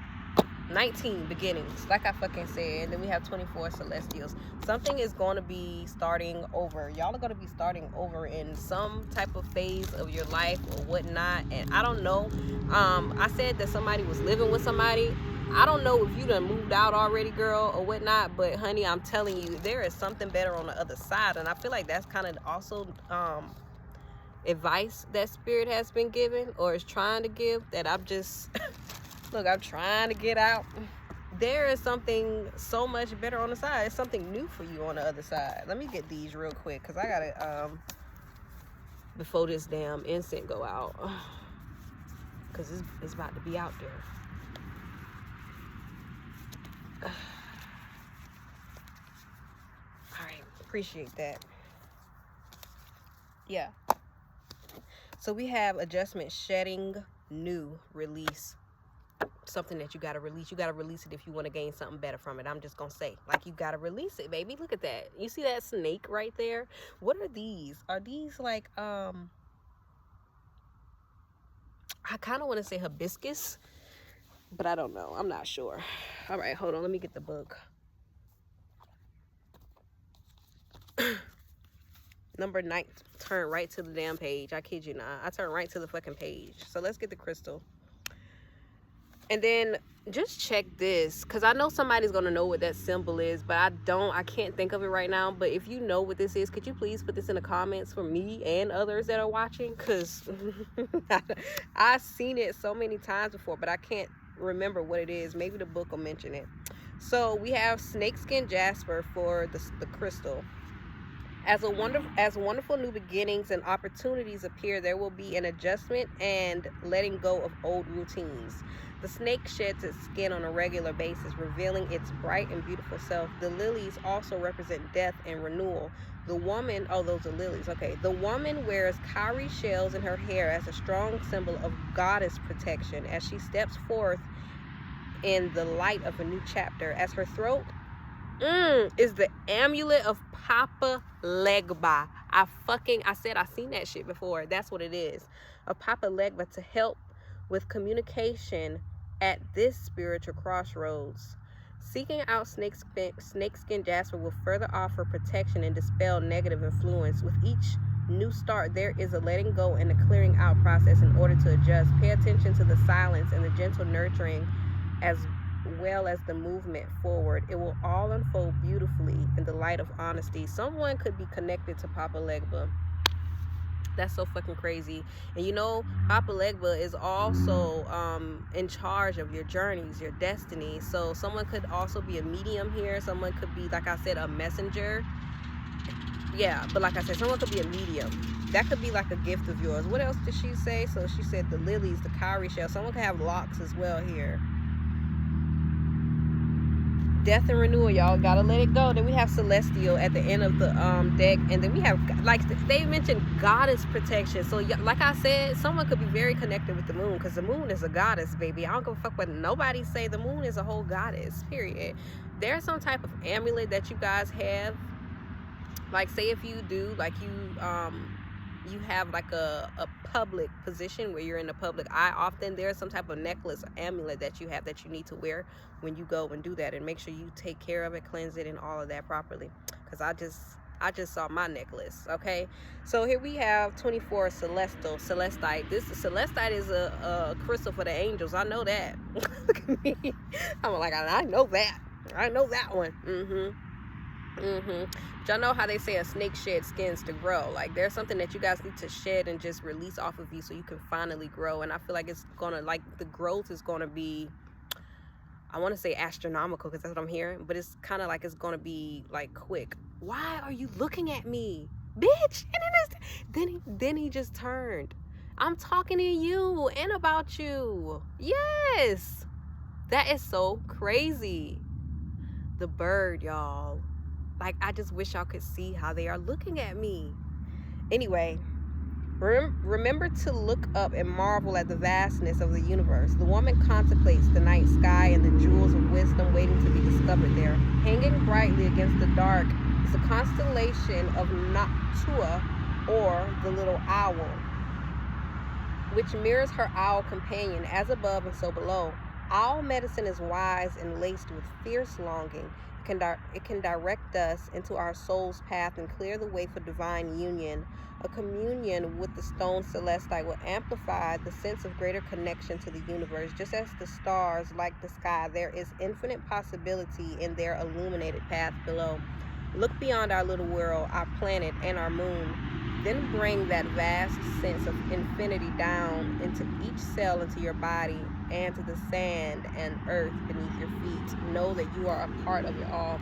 19 beginnings, like I fucking said. And then we have 24 celestials. Something is going to be starting over. Y'all are going to be starting over in some type of phase of your life or whatnot. And I don't know. I said that somebody was living with somebody. I don't know if you done moved out already, girl, or whatnot, but honey, I'm telling you, there is something better on the other side. And I feel like that's kind of also advice that spirit has been given or is trying to give that I'm just look, I'm trying to get out. There is something so much better on the side. It's something new for you on the other side. Let me get these real quick because I gotta before this damn incense go out, because it's about to be out there. All right, appreciate that. Yeah. So we have adjustment, shedding, new, release. Something that you got to release. You got to release it if you want to gain something better from it. I'm just going to say, like, you got to release it, baby. Look at that. You see that snake right there? What are these? Are these like, I kind of want to say hibiscus, but I don't know. I'm not sure. All right, hold on. Let me get the book. Number 9, turn right to the damn page. I kid you not. I turn right to the fucking page. So let's get the crystal. And then just check this, because I know somebody's going to know what that symbol is, but I can't think of it right now. But if you know what this is, could you please put this in the comments for me and others that are watching? Because I've seen it so many times before, but I can't remember what it is. Maybe the book will mention it. So we have snakeskin jasper for the crystal. As wonderful new beginnings and opportunities appear, there will be an adjustment and letting go of old routines. The snake sheds its skin on a regular basis, revealing its bright and beautiful self. The lilies also represent death and renewal. The woman, oh, those are lilies, okay. The woman wears cowrie shells in her hair as a strong symbol of goddess protection as she steps forth in the light of a new chapter. As her throat is the amulet of Papa Legba. I said I seen that shit before. That's what it is. A Papa Legba to help with communication at this spiritual crossroads. Seeking out snakeskin jasper will further offer protection and dispel negative influence. With each new start, there is a letting go and a clearing out process in order to adjust. Pay attention to the silence and the gentle nurturing as well as the movement forward. It will all unfold beautifully in the light of honesty. Someone could be connected to Papa Legba. That's so fucking crazy. And you know, Papa Legba is also in charge of your journeys, your destiny. So someone could also be a medium here. Someone could be, like I said, a messenger. Yeah, but like I said, someone could be a medium. That could be like a gift of yours. What else did she say? So she said the lilies, the cowrie shell. Someone could have locks as well here. Death and renewal, y'all gotta let it go. Then we have celestial at the end of the deck, and then we have, like they mentioned, goddess protection. So like I said, someone could be very connected with the moon, because the moon is a goddess, baby. I don't give a fuck what nobody say. The moon is a whole goddess, period. There's some type of amulet that you guys have, like say if you do, like you have like a public position where you're in the public eye, often there's some type of necklace or amulet that you have that you need to wear when you go and do that, and make sure you take care of it, cleanse it, and all of that properly, because I just saw my necklace. Okay, so here we have 24 celestite. This celestite is a crystal for the angels. I know that. Look at me. I'm like, I know that one. But y'all know how they say a snake sheds skins to grow. Like, there's something that you guys need to shed and just release off of you so you can finally grow. And I feel like it's gonna, like, the growth is gonna be, I want to say astronomical, because that's what I'm hearing, but it's kind of like it's gonna be like quick. Why are you looking at me, bitch? And then he just turned. I'm talking to you and about you. Yes, that is so crazy. The bird, y'all. Like, I just wish y'all could see how they are looking at me. Anyway, remember to look up and marvel at the vastness of the universe. The woman contemplates the night sky and the jewels of wisdom waiting to be discovered there. Hanging brightly against the dark is a constellation of Noctua, or the little owl, which mirrors her owl companion, as above and so below. Owl medicine is wise and laced with fierce longing. It can direct us into our soul's path and clear the way for divine union. A communion with the stone celestite will amplify the sense of greater connection to the universe. Just as the stars like the sky, there is infinite possibility in their illuminated path below. Look beyond our little world, our planet, and our moon. Then bring that vast sense of infinity down into each cell into your body and to the sand and earth beneath your feet. Know that you are a part of it all.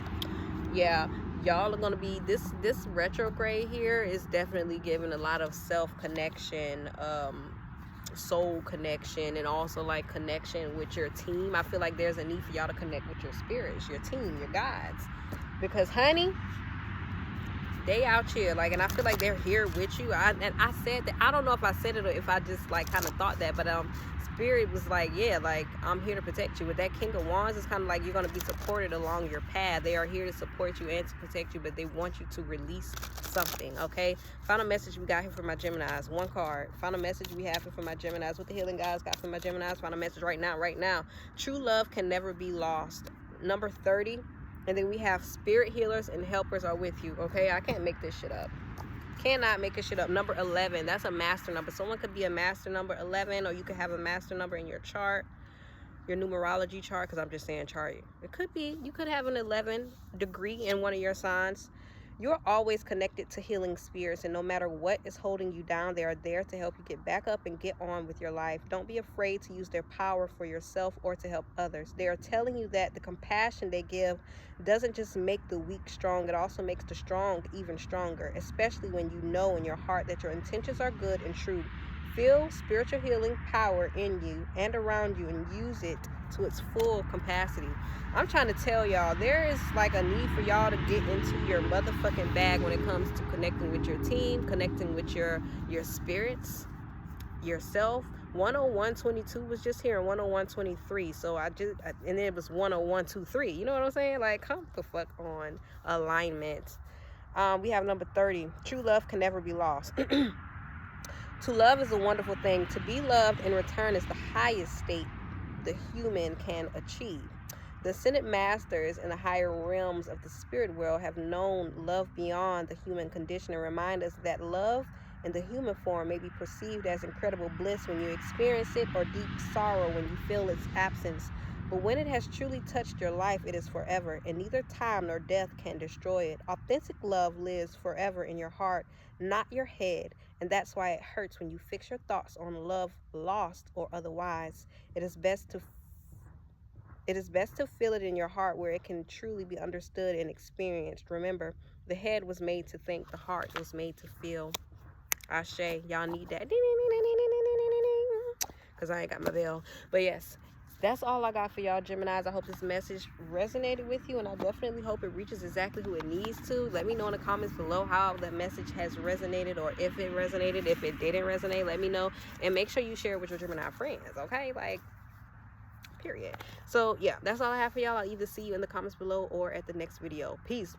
Yeah, y'all are gonna be this retrograde here is definitely giving a lot of self-connection, soul connection, and also like connection with your team. I feel like there's a need for y'all to connect with your spirits, your team, your guides, because honey, they out here, like, and I feel like they're here with you. And I said that, I don't know if I said it or if I just like kind of thought that, but spirit was like, yeah, like, I'm here to protect you. With that King of Wands, it's kind of like you're going to be supported along your path. They are here to support you and to protect you, but they want you to release something. Okay, final message we got here for my Geminis, one card. Final message we have here for my Geminis, what the healing guys got for my Geminis. Final message right now, true love can never be lost. Number 30. And then we have spirit healers and helpers are with you. Okay, I can't make this shit up. Cannot make this shit up. Number 11, that's a master number. Someone could be a master number 11, or you could have a master number in your chart, your numerology chart, because I'm just saying chart. It could be, you could have an 11 degree in one of your signs. You're always connected to healing spirits, and no matter what is holding you down, they are there to help you get back up and get on with your life. Don't be afraid to use their power for yourself or to help others. They are telling you that the compassion they give doesn't just make the weak strong, it also makes the strong even stronger, especially when you know in your heart that your intentions are good and true. Feel spiritual healing power in you and around you and use it to its full capacity. I'm trying to tell y'all, there is like a need for y'all to get into your motherfucking bag when it comes to connecting with your team, connecting with your spirits, yourself. 101.22 was just here, and 101.23. So and then it was 101.23. You know what I'm saying? Like, come the fuck on, alignment. We have number 30. True love can never be lost. To love is a wonderful thing. To be loved in return is the highest state the human can achieve. The ascended masters in the higher realms of the spirit world have known love beyond the human condition and remind us that love in the human form may be perceived as incredible bliss when you experience it, or deep sorrow when you feel its absence. But when it has truly touched your life, it is forever, and neither time nor death can destroy it. Authentic love lives forever in your heart, not your head, and that's why it hurts when you fix your thoughts on love lost or otherwise. It is best to feel it in your heart where it can truly be understood and experienced. Remember, the head was made to think, the heart was made to feel. Ashe, y'all need that. Because I ain't got my bell. But yes, that's all I got for y'all, Geminis. I hope this message resonated with you, and I definitely hope it reaches exactly who it needs to. Let me know in the comments below how that message has resonated, or if it resonated. If it didn't resonate, let me know. And make sure you share it with your Gemini friends, okay? Like, period. So yeah, that's all I have for y'all. I'll either see you in the comments below or at the next video. Peace.